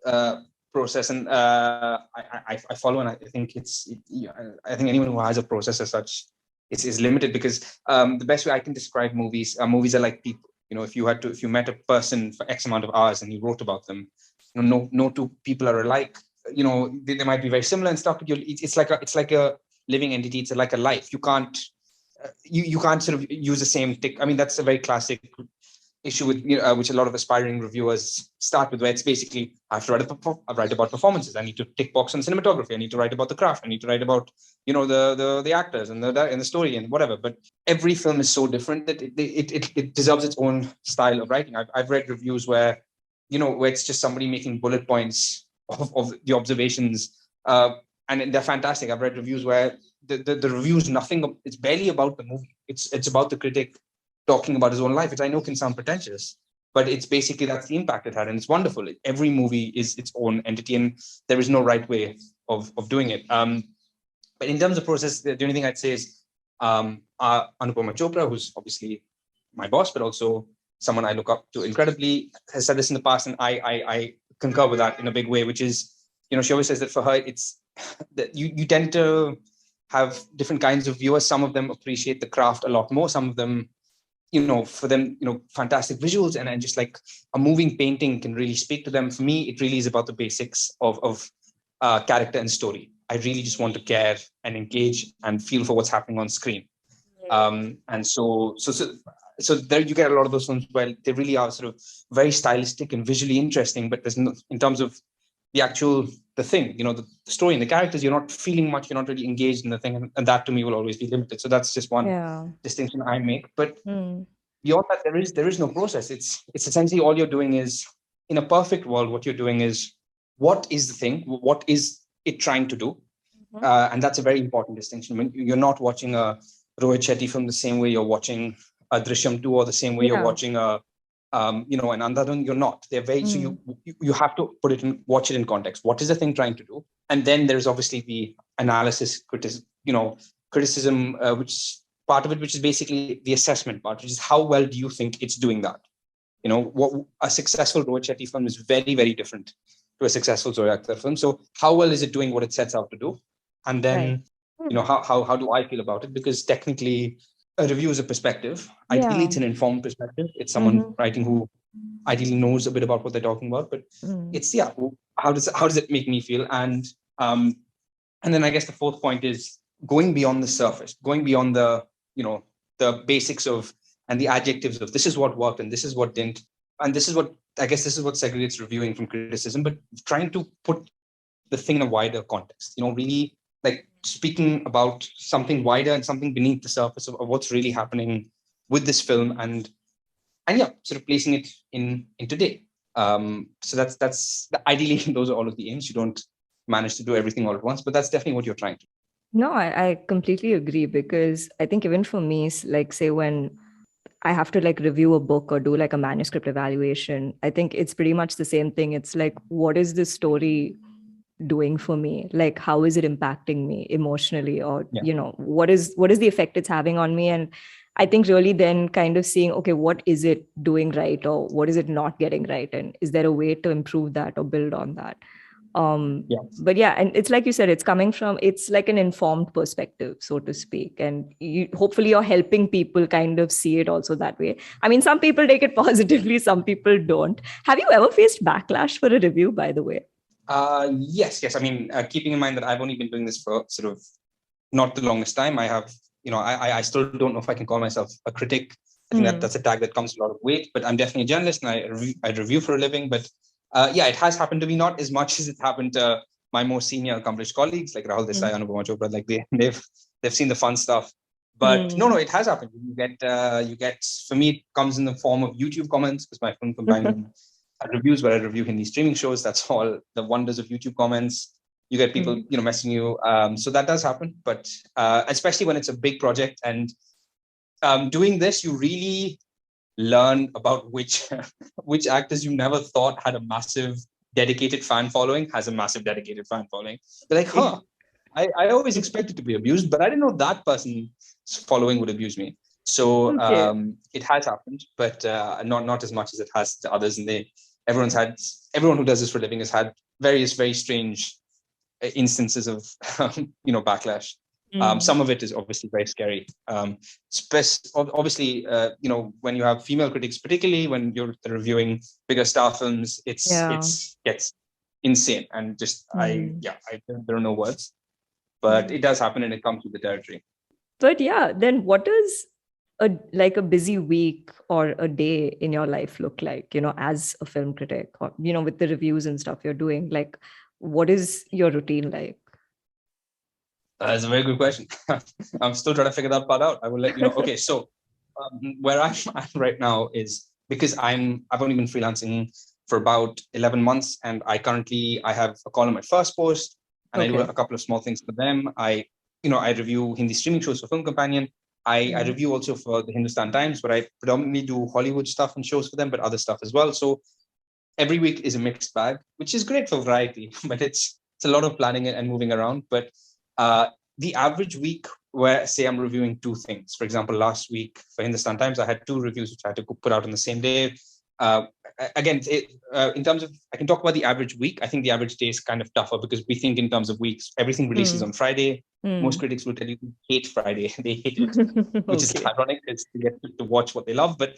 process, and I follow, and I think I think anyone who has a process as such is limited, because the best way I can describe movies are like people. If you met a person for X amount of hours and you wrote about them, no two people are alike. They might be very similar and stuff, but it's like a living entity. It's like a life. You can't sort of use the same tick. I mean, that's a very classic issue with which a lot of aspiring reviewers start with, where it's basically, I have to write about performances. I need to tick box on cinematography. I need to write about the craft. I need to write about the actors and the story and whatever. But every film is so different that it deserves its own style of writing. I've read reviews where it's just somebody making bullet points of the observations, and they're fantastic. I've read reviews where the reviews it's barely about the movie. It's about the critic talking about his own life, which I know can sound pretentious, but it's basically, that's the impact it had, and it's wonderful. Every movie is its own entity, and there is no right way of doing it. But in terms of process, the only thing I'd say is Anupama Chopra, who's obviously my boss, but also someone I look up to incredibly, has said this in the past, and I concur with that in a big way, which is, she always says that for her, it's that you tend to have different kinds of viewers. Some of them appreciate the craft a lot more. Some of them, for them, fantastic visuals and just like a moving painting can really speak to them. For me, it really is about the basics of character and story. I really just want to care and engage and feel for what's happening on screen. And so there you get a lot of those films where they really are sort of very stylistic and visually interesting, but there's no, in terms of the thing, the story and the characters. You're not feeling much. You're not really engaged in the thing, and that to me will always be limited. So that's just one distinction I make. But beyond that, there is no process. It's essentially all you're doing is, in a perfect world, what you're doing is, what is the thing? What is it trying to do? And that's a very important distinction. When you're not watching a Rohit Shetty film the same way you're watching a Drishyam 2, or the same way you're watching an Andadan. You're not. They're very so you have to watch it in context. What is the thing trying to do? And then there's obviously the analysis, criticism, which part of it, which is basically the assessment part, which is how well do you think it's doing that? What a successful Rohit Shetty film is very, very different to a successful Zoya Akhtar film. So how well is it doing what it sets out to do? And then, how do I feel about it? Because technically, a review is a perspective. Ideally, it's an informed perspective. It's someone writing who ideally knows a bit about what they're talking about. But it's how does it make me feel? And then I guess the fourth point is going beyond the surface, going beyond the the basics of and the adjectives of this is what worked and this is what didn't, and this is what segregates reviewing from criticism. But trying to put the thing in a wider context. Really like speaking about something wider and something beneath the surface of what's really happening with this film, and sort of placing it in today. So that's ideally those are all of the aims. You don't manage to do everything all at once, but that's definitely what you're trying to do. No, I completely agree, because I think even for me, like say when I have to like review a book or do like a manuscript evaluation, I think it's pretty much the same thing. It's like, what is this story doing for me? Like, how is it impacting me emotionally? Or, what is the effect it's having on me? And I think really then kind of seeing, okay, what is it doing right? Or what is it not getting right? And is there a way to improve that or build on that? But and it's like you said, it's like an informed perspective, so to speak, and hopefully you're helping people kind of see it also that way. I mean, some people take it positively, some people don't. Have you ever faced backlash for a review, by the way? Yes. I mean, keeping in mind that I've only been doing this for sort of not the longest time, I have, I still don't know if I can call myself a critic. I think that's a tag that comes with a lot of weight, but I'm definitely a journalist and I review for a living. But it has happened to me, not as much as it happened to my more senior accomplished colleagues like Rahul, Desai, Anupama, Chopra. Like they've seen the fun stuff. But no, it has happened. You get, for me, it comes in the form of YouTube comments, because my film companion reviews where I review Hindi streaming shows. That's all the wonders of YouTube comments. You get people, messaging you. So that does happen. But especially when it's a big project, and doing this, you really learn about which actors you never thought had a massive dedicated fan following has a massive dedicated fan following. They're like, I always expected to be abused, but I didn't know that person's following would abuse me. So it has happened, but not as much as it has to others. And everyone who does this for a living has had various very strange instances of backlash. Some of it is obviously very scary. Obviously, when you have female critics, particularly when you're reviewing bigger star films, it gets insane. And just there are no words, but it does happen, and it comes with the territory. But then what does a busy week or a day in your life look like? As a film critic, or with the reviews and stuff you're doing, like what is your routine like? That's a very good question. I'm still trying to figure that part out. I will let you know. Okay, so where I'm at right now is, because I've only been freelancing for about 11 months, and I have a column at First Post, and I do a couple of small things for them. I review Hindi streaming shows for Film Companion. I review also for the Hindustan Times, but I predominantly do Hollywood stuff and shows for them, but other stuff as well. So every week is a mixed bag, which is great for variety, but it's a lot of planning and moving around. But the average week where, say, I'm reviewing two things. For example, last week for Hindustan Times, I had two reviews which I had to put out on the same day. In terms of, I can talk about the average week. I think the average day is kind of tougher, because we think in terms of weeks. Everything releases on Friday. Most critics will tell you they hate Friday. They hate it, which is ironic, because they get to watch what they love. But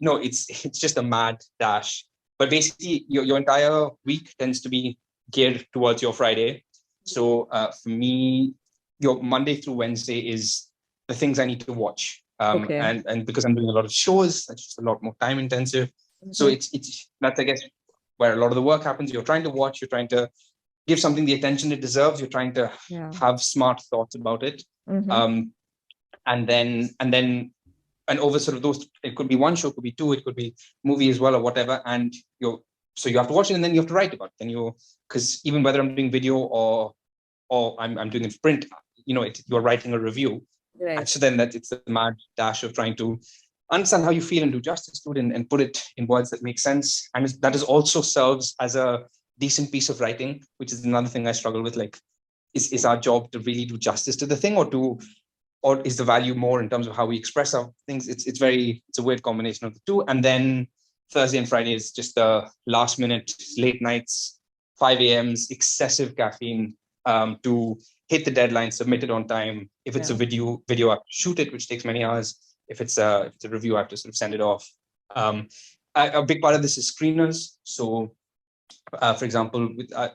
no, it's just a mad dash. But basically, your entire week tends to be geared towards your Friday. So for me, your Monday through Wednesday is the things I need to watch. And because I'm doing a lot of shows, that's just a lot more time intensive. So that's, I guess, where a lot of the work happens. You're trying to watch, you're trying to give something the attention it deserves. You're trying to have smart thoughts about it. And over sort of those, it could be one show, it could be two, it could be movie as well or whatever. And so you have to watch it and then you have to write about it. Then because even whether I'm doing video or I'm doing it in print, you're writing a review. Right. And so then it's the mad dash of trying to understand how you feel and do justice to it and put it in words that make sense. And that is also serves as a decent piece of writing, which is another thing I struggle with. Like, is our job to really do justice to the thing, or is the value more in terms of how we express our things? It's a weird combination of the two. And then Thursday and Friday is just the last minute, late nights, 5 a.m.s, excessive caffeine to hit the deadline, submit it on time. If it's a video, I have to shoot it, which takes many hours. If it's a review, I have to sort of send it off. A big part of this is screeners. So, for example,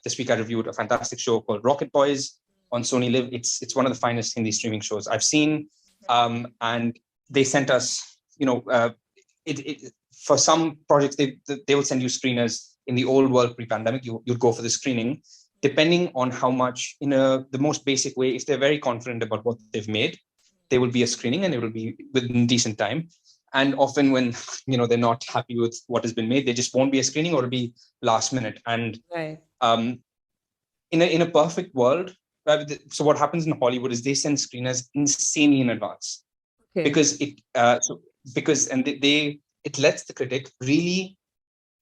this week I reviewed a fantastic show called Rocket Boys on Sony Live. It's one of the finest Hindi streaming shows I've seen. And they sent us, for some projects, they will send you screeners. In the old world pre-pandemic, you'd go for the screening, depending on how much, in the most basic way. If they're very confident about what they've made, there will be a screening and it will be within decent time. And often when, they're not happy with what has been made, there just won't be a screening or it'll be last minute. And in a perfect world, so what happens in Hollywood is they send screeners insanely in advance. Because it lets the critic really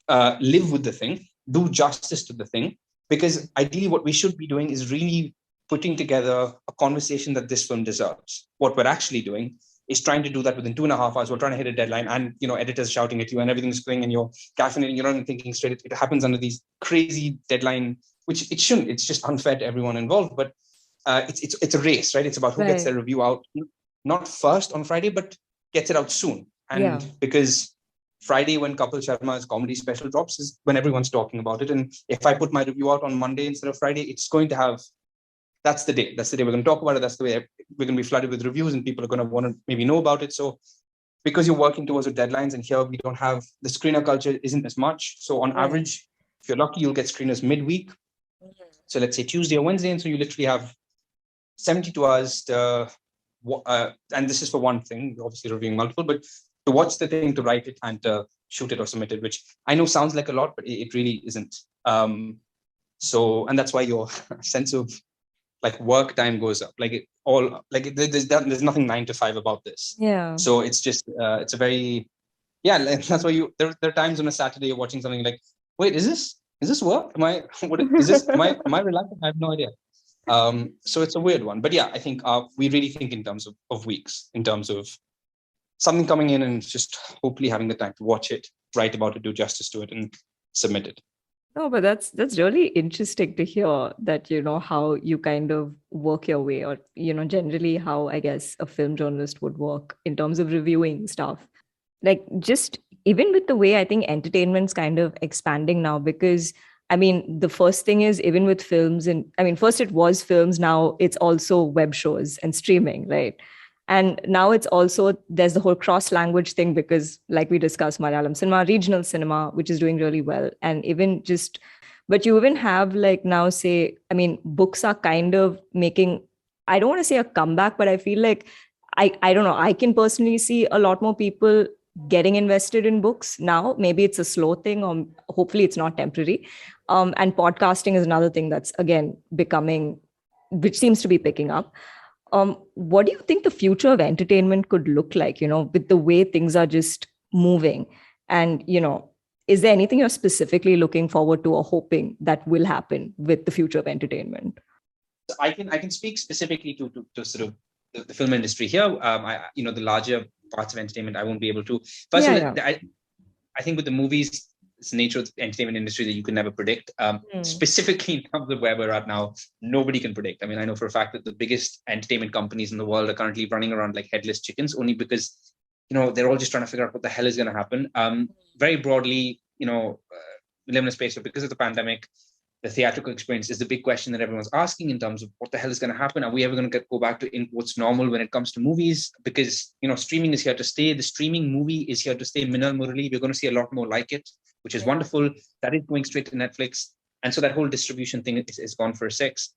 live with the thing, do justice to the thing. Because ideally what we should be doing is really putting together a conversation that this film deserves. What we're actually doing is trying to do that within 2.5 hours. We're trying to hit a deadline and, editors shouting at you and everything's going and you're caffeinating, you're not even thinking straight. It happens under these crazy deadline, which it shouldn't. It's just unfair to everyone involved. But it's a race, right? It's about who gets their review out, not first on Friday, but gets it out soon. And because Friday, when Kapil Sharma's comedy special drops, is when everyone's talking about it. And if I put my review out on Monday instead of Friday, it's going to have, that's the day we're going to talk about it. That's the way we're going to be flooded with reviews and people are going to want to maybe know about it. So because you're working towards the deadlines and here we don't have, the screener culture isn't as much. So on average, if you're lucky, you'll get screeners midweek. So let's say Tuesday or Wednesday. And so you literally have 72 hours to, and this is for one thing, obviously reviewing multiple, but to watch the thing, to write it and to shoot it or submit it, which I know sounds like a lot, but it really isn't. And that's why your sense of like work time goes up. There's nothing 9 to 5 about this. Yeah. So it's just, it's a very, that's why there are times on a Saturday you're watching something like, wait, is this work? Am I relaxing? I have no idea. So it's a weird one, but I think we really think in terms of weeks, in terms of something coming in and just hopefully having the time to watch it, write about it, do justice to it and submit it. No, but that's really interesting to hear that, how you kind of work your way or, generally how I guess a film journalist would work in terms of reviewing stuff. Like just even with the way I think entertainment's kind of expanding now, because I mean, the first thing is even with films first it was films, now it's also web shows and streaming, right? And now it's also, there's the whole cross-language thing because like we discussed, Malayalam cinema, regional cinema, which is doing really well. And even but you even have like now say, books are kind of making, I don't want to say a comeback, but I feel like, I don't know, I can personally see a lot more people getting invested in books now. Maybe it's a slow thing or hopefully it's not temporary. And podcasting is another thing that's again which seems to be picking up. What do you think the future of entertainment could look like, with the way things are just moving? And, is there anything you're specifically looking forward to or hoping that will happen with the future of entertainment? I can speak specifically to sort of the film industry here. The larger parts of entertainment, I won't be able to. First of all, I think with the movies, it's the nature of the entertainment industry that you can never predict. Specifically in terms of where we're at now, nobody can predict. I know for a fact that the biggest entertainment companies in the world are currently running around like headless chickens, only because, they're all just trying to figure out what the hell is going to happen. Very broadly, we live in a space where because of the pandemic, the theatrical experience is the big question that everyone's asking in terms of what the hell is going to happen. Are we ever going to go back to in quotes normal when it comes to movies? Because, streaming is here to stay. The streaming movie is here to stay. Minnal, Murali, we're going to see a lot more like it. which is wonderful. That is going straight to Netflix. And so that whole distribution thing is gone for a six.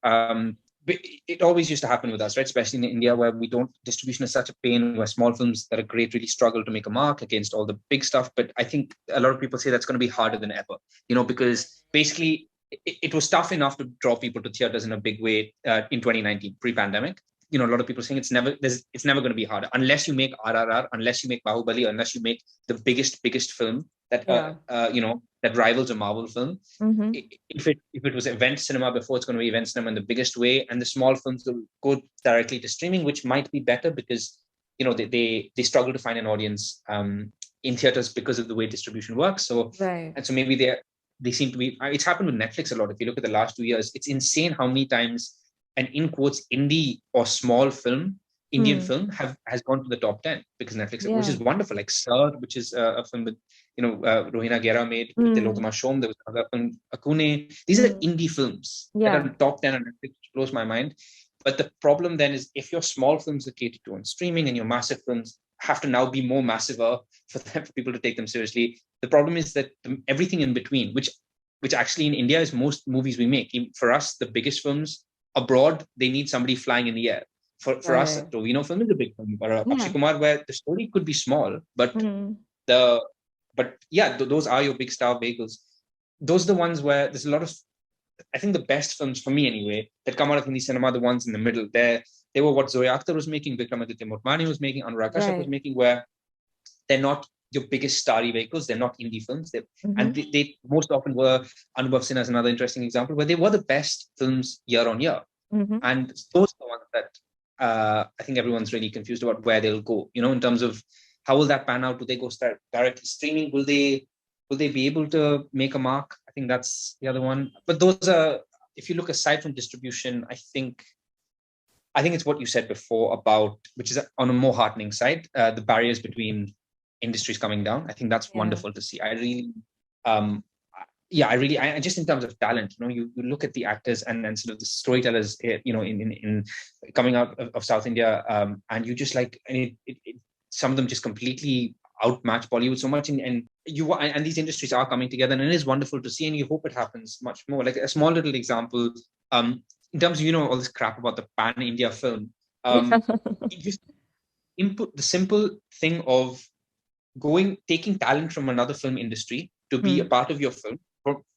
But it always used to happen with us, right? Especially in India, where distribution is such a pain, where small films that are great really struggle to make a mark against all the big stuff. But I think a lot of people say that's going to be harder than ever, because basically it was tough enough to draw people to theaters in a big way in 2019, pre-pandemic. A lot of people saying it's never going to be harder unless you make RRR, unless you make Bahubali, unless you make the biggest film that that rivals a Marvel film. If it was event cinema before, it's going to be event cinema in the biggest way, and the small films will go directly to streaming, which might be better because they struggle to find an audience in theaters because of the way distribution works. So and so maybe they seem to be. It's happened with Netflix a lot. If you look at the last 2 years, it's insane how many times an in quotes indie or small film, Indian film has gone to the top 10 because Netflix, which is wonderful. Like Sir, which is a film with Rohina Gera made with Tilotama Shom. There was another film, Akune. These are indie films that are top 10 on Netflix, which blows my mind. But the problem then is if your small films are catered to on streaming and your massive films have to now be more massive for people to take them seriously. The problem is that everything in between, which actually in India is most movies we make. For us, the biggest films abroad, they need somebody flying in the air. For us, a Tovino film is a big film. Or Ashiq Kumar, where the story could be small, but those are your big star vehicles. Those are the ones where there's a lot of, I think the best films for me anyway, that come out of Hindi cinema, the ones in the middle. They were what Zoya Akhtar was making, Vikramaditya Motwani was making, Anurag Kashyap was making, where they're not your biggest starry vehicles. They're not indie films. And they most often were. Anubhav Sinha is another interesting example, where they were the best films year on year. And those are the ones that I think everyone's really confused about where they'll go, in terms of how will that pan out? Do they go start directly streaming? Will they be able to make a mark? I think that's the other one. But those are, if you look aside from distribution, I think it's what you said before about, which is on a more heartening side, the barriers between industries coming down. I think that's wonderful to see. I just in terms of talent, you look at the actors and sort of the storytellers, in coming out of South India, and you just like, and some of them just completely outmatch Bollywood so much, and these industries are coming together, and it is wonderful to see, and you hope it happens much more. Like a small little example, in terms of all this crap about the pan India film, just input the simple thing of taking talent from another film industry to be a part of your film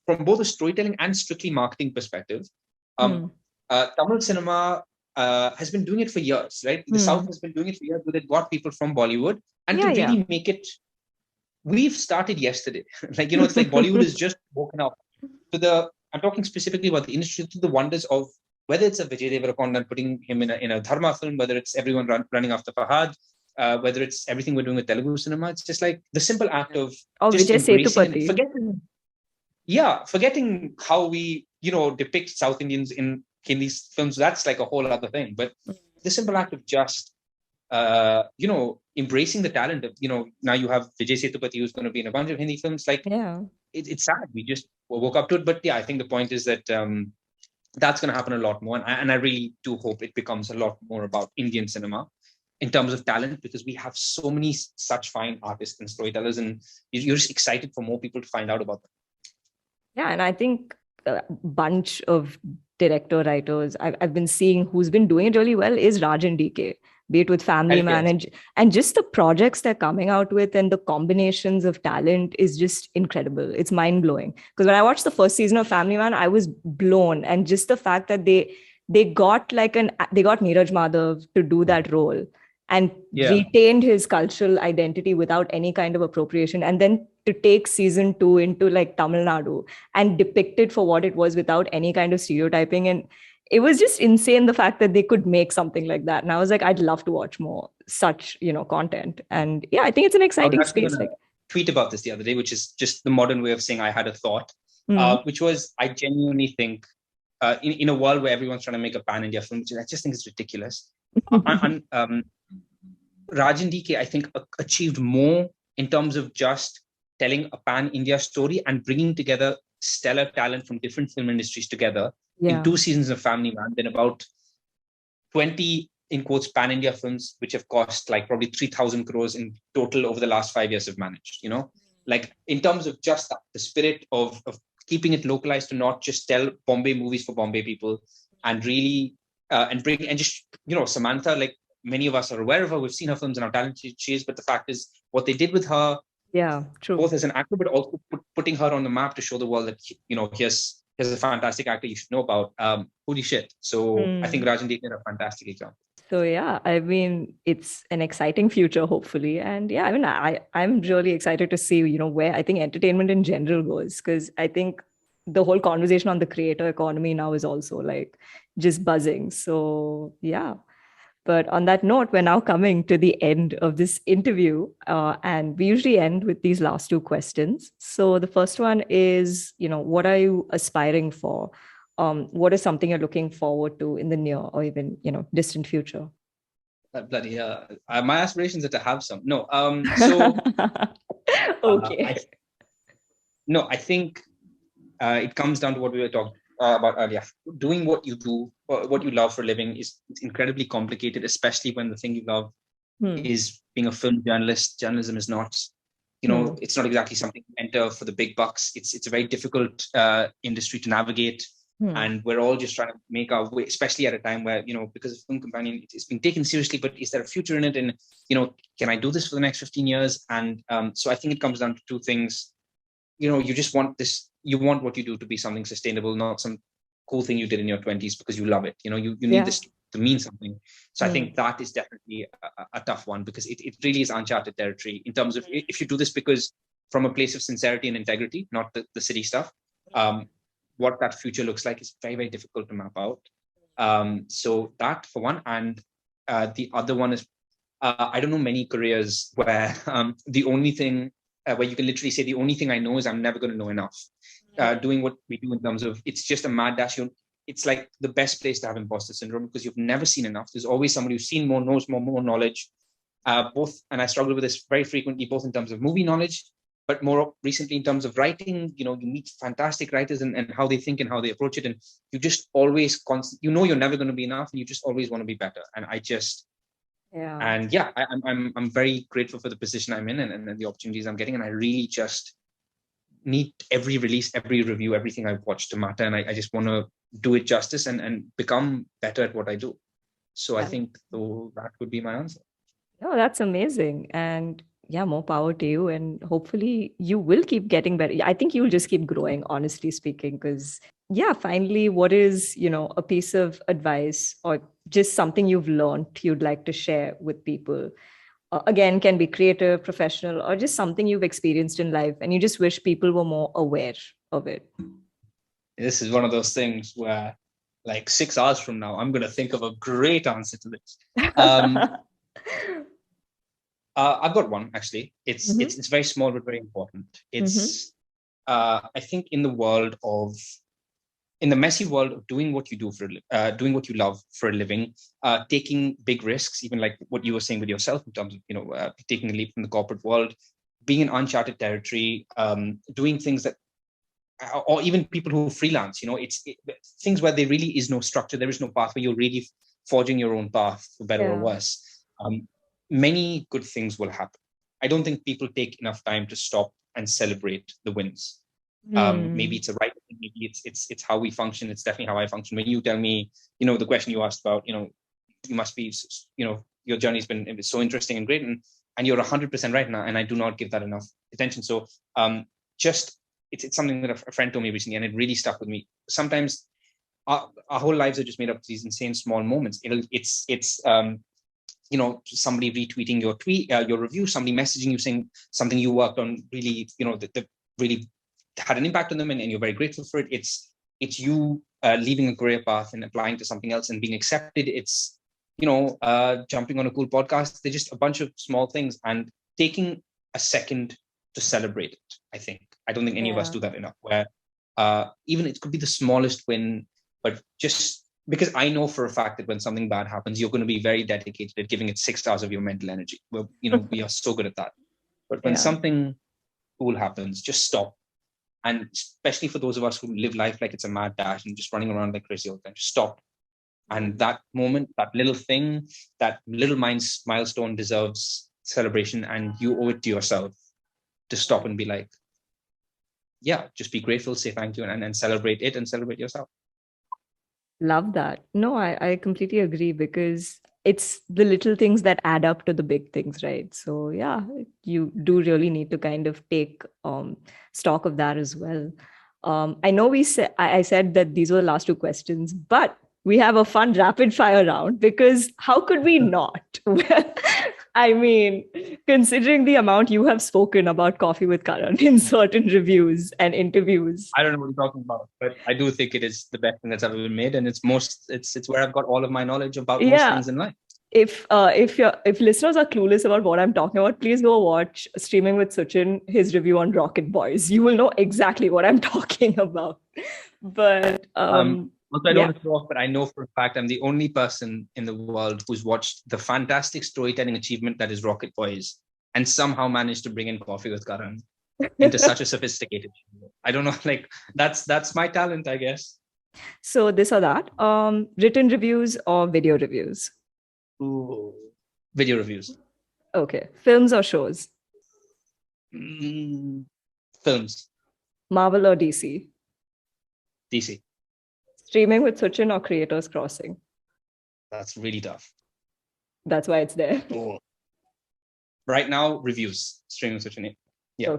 from both a storytelling and strictly marketing perspective. Tamil cinema has been doing it for years, right? The South has been doing it for years, but it got people from Bollywood, and to really make it, we've started yesterday. Like, it's like Bollywood is just woken up to I'm talking specifically about the industry, to the wonders of whether it's a Vijay Deverakonda and putting him in a Dharma film, whether it's everyone running after Fahad, whether it's everything we're doing with Telugu cinema. It's just like the simple act of just embracing, forgetting how we, depict South Indians in these films. That's like a whole other thing. But the simple act of just, embracing the talent of, now you have Vijay Sethupathi who's going to be in a bunch of Hindi films. Like, it's sad. We just woke up to it. But yeah, I think the point is that that's going to happen a lot more. And I really do hope it becomes a lot more about Indian cinema in terms of talent, because we have so many such fine artists and storytellers, and you're just excited for more people to find out about them. Yeah, and I think a bunch of director writers I've been seeing who's been doing it really well is Rajan DK, be it with Family Man, and just the projects they're coming out with and the combinations of talent is just incredible. It's mind-blowing. Because when I watched the first season of Family Man, I was blown. And just the fact that they got Neeraj Madhav to do that role and retained his cultural identity without any kind of appropriation, and then to take season 2 into like Tamil Nadu and depict it for what it was without any kind of stereotyping. And it was just insane, the fact that they could make something like that. And I was like, I'd love to watch more such, content. And yeah, I think it's an exciting space. Tweet about this the other day, which is just the modern way of saying I had a thought, which was, I genuinely think in a world where everyone's trying to make a pan-India film, which I just think is ridiculous. Rajan DK, I think, achieved more in terms of just telling a pan-India story and bringing together stellar talent from different film industries together in 2 seasons of Family Man than about 20, in quotes, pan-India films, which have cost like probably 3,000 crores in total over the last 5 years have managed, like in terms of just the spirit of keeping it localized, to not just tell Bombay movies for Bombay people, and really and bring, and just, Samantha, like many of us are aware of her, we've seen her films and how talented she is, but the fact is what they did with her, true, both as an actor, but also putting her on the map to show the world that, here's a fantastic actor you should know about. Holy shit. So I think Rajan Dekar are a fantastic example. So yeah, I mean, it's an exciting future, hopefully. And yeah, I mean, I'm really excited to see, where I think entertainment in general goes, because I think the whole conversation on the creator economy now is also like just buzzing. So yeah. But on that note, we're now coming to the end of this interview. And we usually end with these last two questions. So the first one is, what are you aspiring for? What is something you're looking forward to in the near or even, distant future? Bloody my aspirations are to have some. No. So okay. I think it comes down to what we were talking about earlier. Doing what you do, what you love for a living, is incredibly complicated, especially when the thing you love is being a film journalist. Journalism is not, it's not exactly something you enter for the big bucks. It's a very difficult industry to navigate. And we're all just trying to make our way, especially at a time where, because of Film Companion, it's being taken seriously, but is there a future in it? And, can I do this for the next 15 years? And so I think it comes down to two things. You just want this, you want what you do to be something sustainable, not some cool thing you did in your 20s because you love it. You need this to mean something. So I think that is definitely a tough one, because it really is uncharted territory in terms of if you do this because from a place of sincerity and integrity, not the city stuff. What that future looks like is very, very difficult to map out. So that for one. And the other one is, I don't know many careers where the only thing, where you can literally say the only thing I know is I'm never going to know enough. Doing what we do in terms of, it's just a mad dash. It's like the best place to have imposter syndrome, because you've never seen enough. There's always somebody who's seen more, knows more knowledge. Both, and I struggle with this very frequently, both in terms of movie knowledge, but more recently in terms of writing. You meet fantastic writers and how they think and how they approach it. And you just always you're never going to be enough, and you just always want to be better. And I'm very grateful for the position I'm in and the opportunities I'm getting. And I really just need every release, every review, everything I've watched to matter. And I just want to do it justice and become better at what I do. So I think that would be my answer. Oh, that's amazing. And yeah, more power to you. And hopefully you will keep getting better. I think you'll just keep growing, honestly speaking, because finally, what is, a piece of advice or just something you've learned you'd like to share with people? Again, can be creative, professional, or just something you've experienced in life and you just wish people were more aware of it. This is one of those things where, like 6 hours from now, I'm going to think of a great answer to this. I've got one, actually. It's very small but very important. It's I think in the messy world of doing what you do doing what you love for a living, taking big risks, even like what you were saying with yourself in terms of taking a leap from the corporate world, being in uncharted territory, doing things that, or even people who freelance. Things where there really is no structure, there is no path, where you're really forging your own path, for better or worse. Many good things will happen. I don't think people take enough time to stop and celebrate the wins. Maybe it's a right thing, maybe it's how we function. It's definitely how I function. When you tell me, the question you asked about, you must be, your journey's been so interesting and great, and you're 100% right now, and I do not give that enough attention. So it's something that a friend told me recently, and it really stuck with me. Sometimes our whole lives are just made up of these insane small moments. Somebody retweeting your tweet, your review, somebody messaging you saying something you worked on really, that really had an impact on them, and you're very grateful for it. It's you leaving a career path and applying to something else and being accepted. It's, jumping on a cool podcast. They're just a bunch of small things, and taking a second to celebrate it. I don't think any of us do that enough, where even it could be the smallest win, but just because I know for a fact that when something bad happens, you're going to be very dedicated at giving it 6 hours of your mental energy. Well, we are so good at that. But when something cool happens, just stop. And especially for those of us who live life like it's a mad dash and just running around like crazy all the time, just stop. And that moment, that little thing, that little milestone deserves celebration, and you owe it to yourself to stop and be like, yeah, just be grateful, say thank you, and celebrate it and celebrate yourself. Love that. No, I completely agree, because it's the little things that add up to the big things, right? So yeah, you do really need to kind of take stock of that as well. I know I said that these were the last two questions, but we have a fun rapid fire round, because how could we not? I mean, considering the amount you have spoken about Coffee with Karan in certain reviews and interviews. I don't know what you're talking about, but I do think it is the best thing that's ever been made, and it's where I've got all of my knowledge about most things in life. If listeners are clueless about what I'm talking about, please go watch Streaming with Suchin, his review on Rocket Boys. You will know exactly what I'm talking about. But also, I don't want to throw off, but I know for a fact I'm the only person in the world who's watched the fantastic storytelling achievement that is Rocket Boys and somehow managed to bring in Coffee with Karan into such a sophisticated show. I don't know, like that's my talent, I guess. So this or that, written reviews or video reviews? Ooh, video reviews. Okay. Films or shows? Films. Marvel or DC? DC. Streaming with Suchin or Creators Crossing? That's really tough. That's why it's there. Oh. Right now, reviews. Streaming with Suchin. Yeah.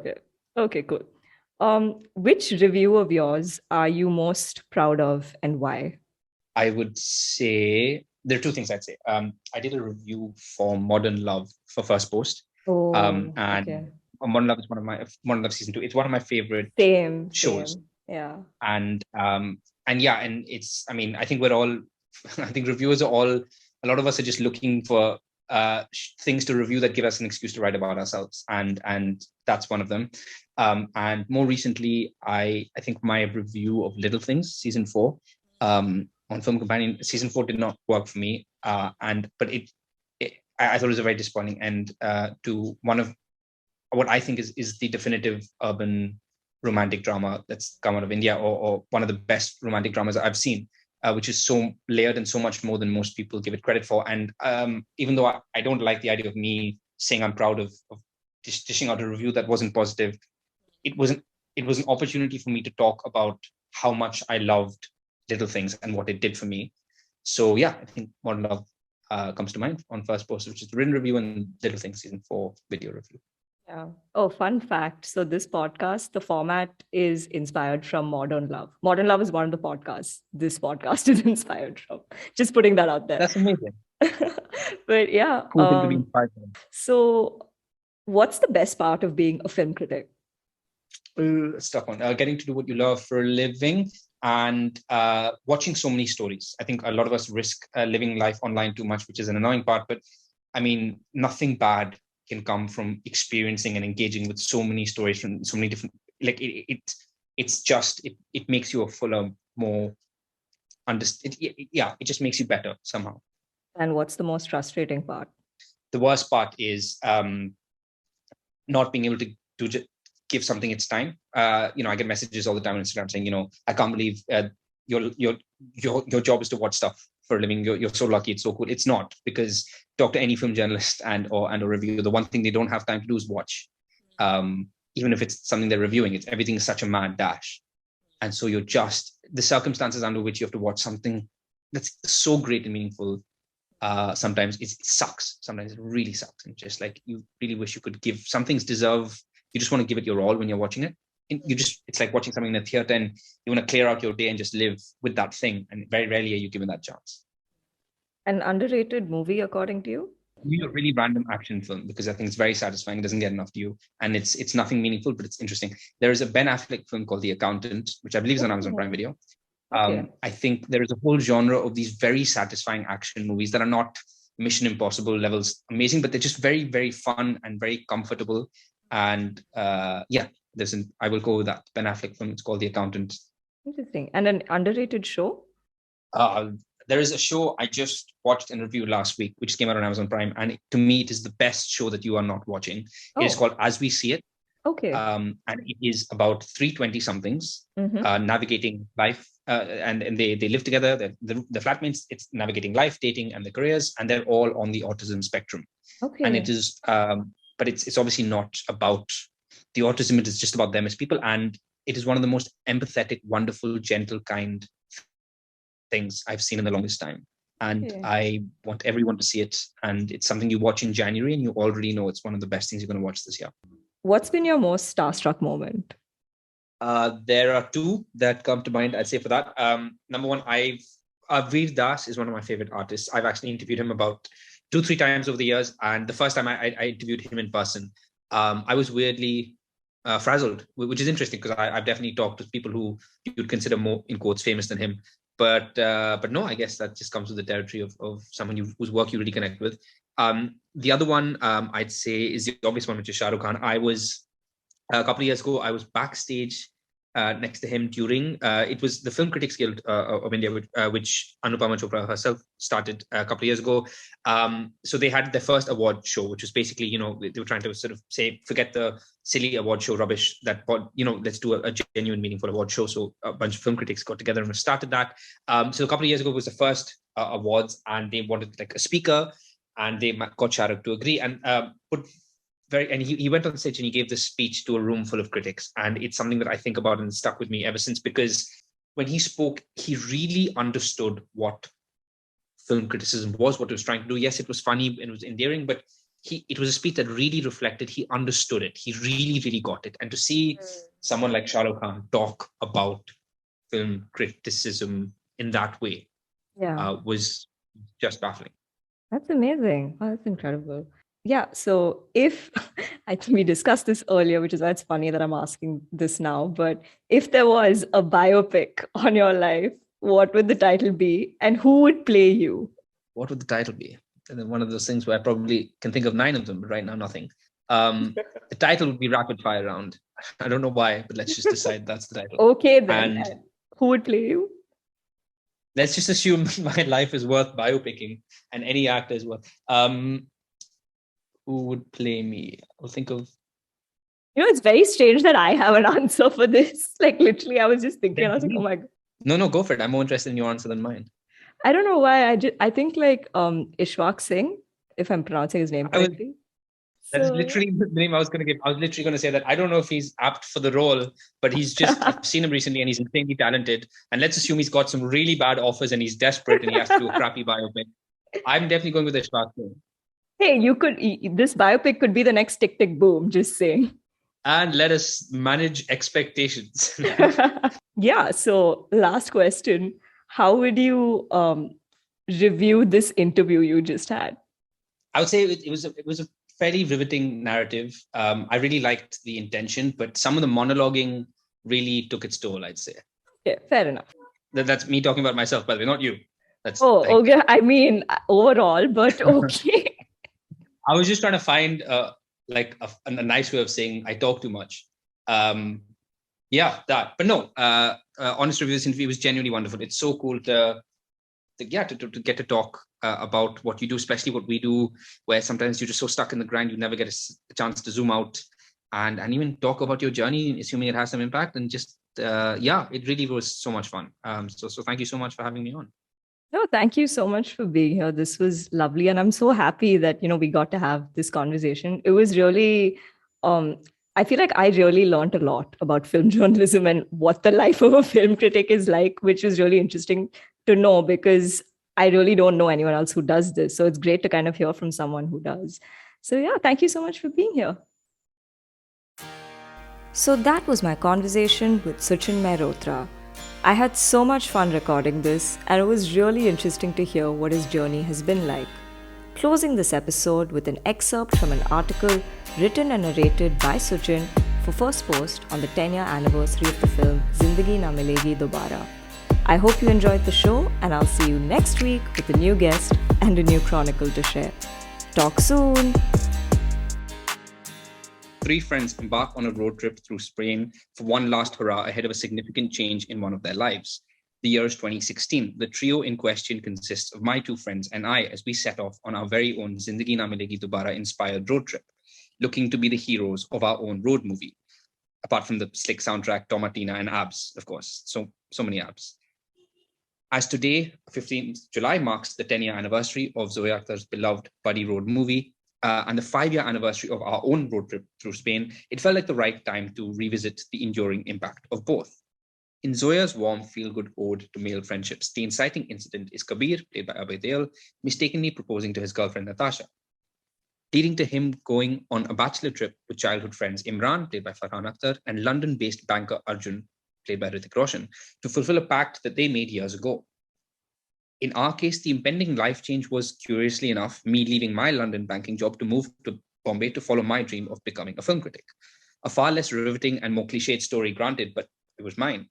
Okay, cool. Which review of yours are you most proud of, and why? I would say there are two things I'd say. I did a review for Modern Love for First Post. And Modern Love is Modern Love season 2. It's one of my favorite shows. Same. Yeah. And it's, I mean, I think reviewers are all, a lot of us are just looking for things to review that give us an excuse to write about ourselves. And that's one of them. And more recently, I think my review of Little Things, season 4, on Film Companion, season 4 did not work for me. But I thought it was a very disappointing end to one of what I think is the definitive urban romantic drama that's come out of India, or one of the best romantic dramas I've seen, which is so layered and so much more than most people give it credit for. And even though I don't like the idea of me saying I'm proud of dishing out a review that wasn't positive, it was an opportunity for me to talk about how much I loved Little Things and what it did for me. So yeah, I think Modern Love comes to mind on First Post, which is the written review, and Little Things season 4 video review. Yeah. Oh, fun fact. So this podcast, the format is inspired from Modern Love. Modern Love is one of the podcasts this podcast is inspired from. Just putting that out there. That's amazing. But yeah. Cool thing to be inspired from. So what's the best part of being a film critic? It's a tough one. Getting to do what you love for a living, and watching so many stories. I think a lot of us risk living life online too much, which is an annoying part. But I mean, nothing bad can come from experiencing and engaging with so many stories from so many different, like it makes you a fuller, more it just makes you better somehow. And what's the most frustrating part? The worst part is not being able to give something its time. I get messages all the time on Instagram saying, I can't believe your job is to watch stuff for a living. You're so lucky. It's so cool. It's not, because talk to any film journalist and a reviewer. The one thing they don't have time to do is watch. Even if it's something they're reviewing, everything is such a mad dash. And so the circumstances under which you have to watch something that's so great and meaningful, sometimes it sucks. Sometimes it really sucks. And just like, you really wish you could give, some things deserve, you just want to give it your all when you're watching it. It's like watching something in a theater, and you want to clear out your day and just live with that thing. And very rarely are you given that chance. An underrated movie, according to you? A really random action film, because I think it's very satisfying. It doesn't get enough to you, and it's nothing meaningful, but it's interesting. There is a Ben Affleck film called The Accountant, which I believe is on Amazon Prime Video. I think there is a whole genre of these very satisfying action movies that are not Mission Impossible levels amazing, but they're just very, very fun and very comfortable. And I will go with that Ben Affleck film. It's called The Accountant. Interesting. And an underrated show? There is a show I just watched and reviewed last week, which came out on Amazon Prime. And to me, it is the best show that you are not watching. It is called As We See It. Okay. And it is about 320-somethings navigating life. And they live together. The flatmates, it's navigating life, dating, and their careers. And they're all on the autism spectrum. Okay. And it is, but it's obviously not about the autism is just about them as people, and it is one of the most empathetic, wonderful, gentle, kind things I've seen in the longest time. And I want everyone to see it. And it's something you watch in January, and you already know it's one of the best things you're going to watch this year. What's been your most starstruck moment? There are two that come to mind, I'd say, for that. Number one, Veer Das is one of my favorite artists. I've actually interviewed him about 2-3 times over the years. And the first time I interviewed him in person, I was weirdly frazzled, which is interesting because I've definitely talked to people who you'd consider more, in quotes, famous than him. But no, I guess that just comes with the territory of someone whose work you really connect with. The other one I'd say is the obvious one, which is Shah Rukh Khan. I was, a couple of years ago, I was backstage next to him during, it was the Film Critics Guild of India, which Anupama Chopra herself started a couple of years ago. So they had their first award show, which was basically, they were trying to sort of say, forget the silly award show rubbish that, let's do a genuine, meaningful award show. So a bunch of film critics got together and started that. So a couple of years ago was the first awards, and they wanted like a speaker, and they got Shah Rukh to agree and he went on stage and he gave this speech to a room full of critics. And it's something that I think about and stuck with me ever since, because when he spoke, he really understood what film criticism was, what it was trying to do. Yes, it was funny and it was endearing, but it was a speech that really reflected, he understood it. He really, really got it. And to see someone like Shah Rukh Khan talk about film criticism in that way was just baffling. That's amazing. Oh, that's incredible. Yeah. So if I think we discussed this earlier, which is why it's funny that I'm asking this now, but if there was a biopic on your life, what would the title be and who would play you? What would the title be? And then one of those things where I probably can think of 9 of them, but right now nothing. The title would be Rapid Fire Round. I don't know why, but let's just decide that's the title. Okay, then. And who would play you? Let's just assume my life is worth biopicking and any actor is worth. Who would play me? I'll think of. It's very strange that I have an answer for this. Like literally, I was just thinking, I was like, oh my God. No, go for it. I'm more interested in your answer than mine. I don't know why. I think like Ishwak Singh, if I'm pronouncing his name correctly. That's literally the name I was going to give. I was literally going to say that I don't know if he's apt for the role, but he's just, I've seen him recently and he's insanely talented. And let's assume he's got some really bad offers and he's desperate and he has to do a crappy biopic. I'm definitely going with Ishwak Singh. Hey, this biopic could be the next Tick Tick Boom, just saying. And let us manage expectations. Yeah. So last question. How would you review this interview you just had? I would say it was a fairly riveting narrative. I really liked the intention, but some of the monologuing really took its toll, I'd say. Yeah, fair enough. That's me talking about myself, by the way, not you. Okay. I mean, overall, but okay. I was just trying to find a nice way of saying I talk too much. Yeah, that. But no, honest review, this interview was genuinely wonderful. It's so cool to get to talk about what you do, especially what we do, where sometimes you're just so stuck in the grind, you never get a chance to zoom out and even talk about your journey, assuming it has some impact. And just, it really was so much fun. So thank you so much for having me on. No, thank you so much for being here. This was lovely. And I'm so happy that, we got to have this conversation. It was really, I feel like I really learned a lot about film journalism and what the life of a film critic is like, which is really interesting to know because I really don't know anyone else who does this. So it's great to kind of hear from someone who does. So yeah, thank you so much for being here. So that was my conversation with Suchin Mehrotra. I had so much fun recording this, and it was really interesting to hear what his journey has been like. Closing this episode with an excerpt from an article written and narrated by Suchin for First Post on the 10-year anniversary of the film Zindagi Na Milegi Dobara. I hope you enjoyed the show, and I'll see you next week with a new guest and a new chronicle to share. Talk soon! 3 friends embark on a road trip through Spain for one last hurrah ahead of a significant change in one of their lives. The year is 2016. The trio in question consists of my 2 friends and I as we set off on our very own Zindagi Na Milegi Dobara inspired road trip, looking to be the heroes of our own road movie. Apart from the slick soundtrack, Tomatina and abs, of course. So many abs. As today, 15th July, marks the 10-year anniversary of Zoe Akhtar's beloved buddy road movie, and the 5-year anniversary of our own road trip through Spain, it felt like the right time to revisit the enduring impact of both. In Zoya's warm, feel-good ode to male friendships, the inciting incident is Kabir, played by Abhay Deol, mistakenly proposing to his girlfriend Natasha, leading to him going on a bachelor trip with childhood friends Imran, played by Farhan Akhtar, and London-based banker Arjun, played by Hrithik Roshan, to fulfill a pact that they made years ago. In our case, the impending life change was, curiously enough, me leaving my London banking job to move to Bombay to follow my dream of becoming a film critic. A far less riveting and more cliched story, granted, but it was mine.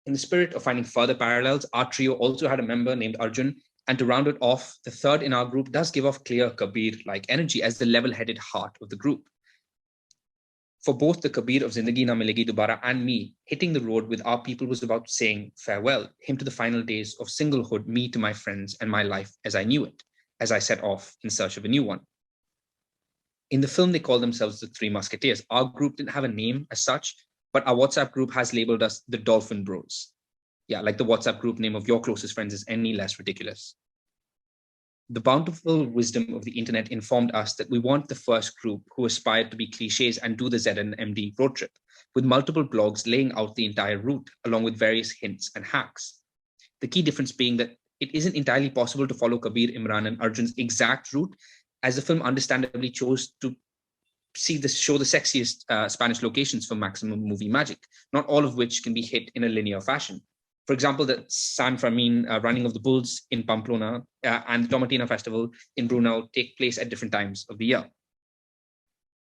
In the spirit of finding further parallels, our trio also had a member named Arjun, and to round it off, the third in our group does give off clear Kabir-like energy as the level-headed heart of the group. For both the Kabir of Zindagi Na Milegi Dobara and me, hitting the road with our people was about saying farewell, him to the final days of singlehood, me to my friends and my life as I knew it, as I set off in search of a new one. In the film, they call themselves the Three Musketeers. Our group didn't have a name as such, but our WhatsApp group has labeled us the Dolphin Bros. Yeah, like the WhatsApp group name of your closest friends is any less ridiculous. The bountiful wisdom of the internet informed us that we weren't the first group who aspired to be cliches and do the ZNMD road trip, with multiple blogs laying out the entire route, along with various hints and hacks. The key difference being that it isn't entirely possible to follow Kabir, Imran, and Arjun's exact route, as the film understandably chose to show the sexiest Spanish locations for maximum movie magic, not all of which can be hit in a linear fashion. For example, the San Fermin running of the bulls in Pamplona and the Tomatina Festival in Brunel take place at different times of the year.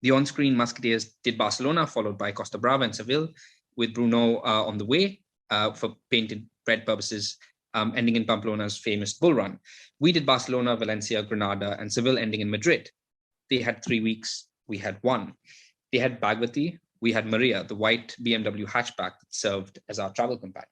The on-screen Musketeers did Barcelona, followed by Costa Brava and Seville, with Brno on the way for painted bread purposes, ending in Pamplona's famous bull run. We did Barcelona, Valencia, Granada, and Seville, ending in Madrid. They had 3 weeks, we had 1. They had Bhagwati, we had Maria, the white BMW hatchback that served as our travel companion.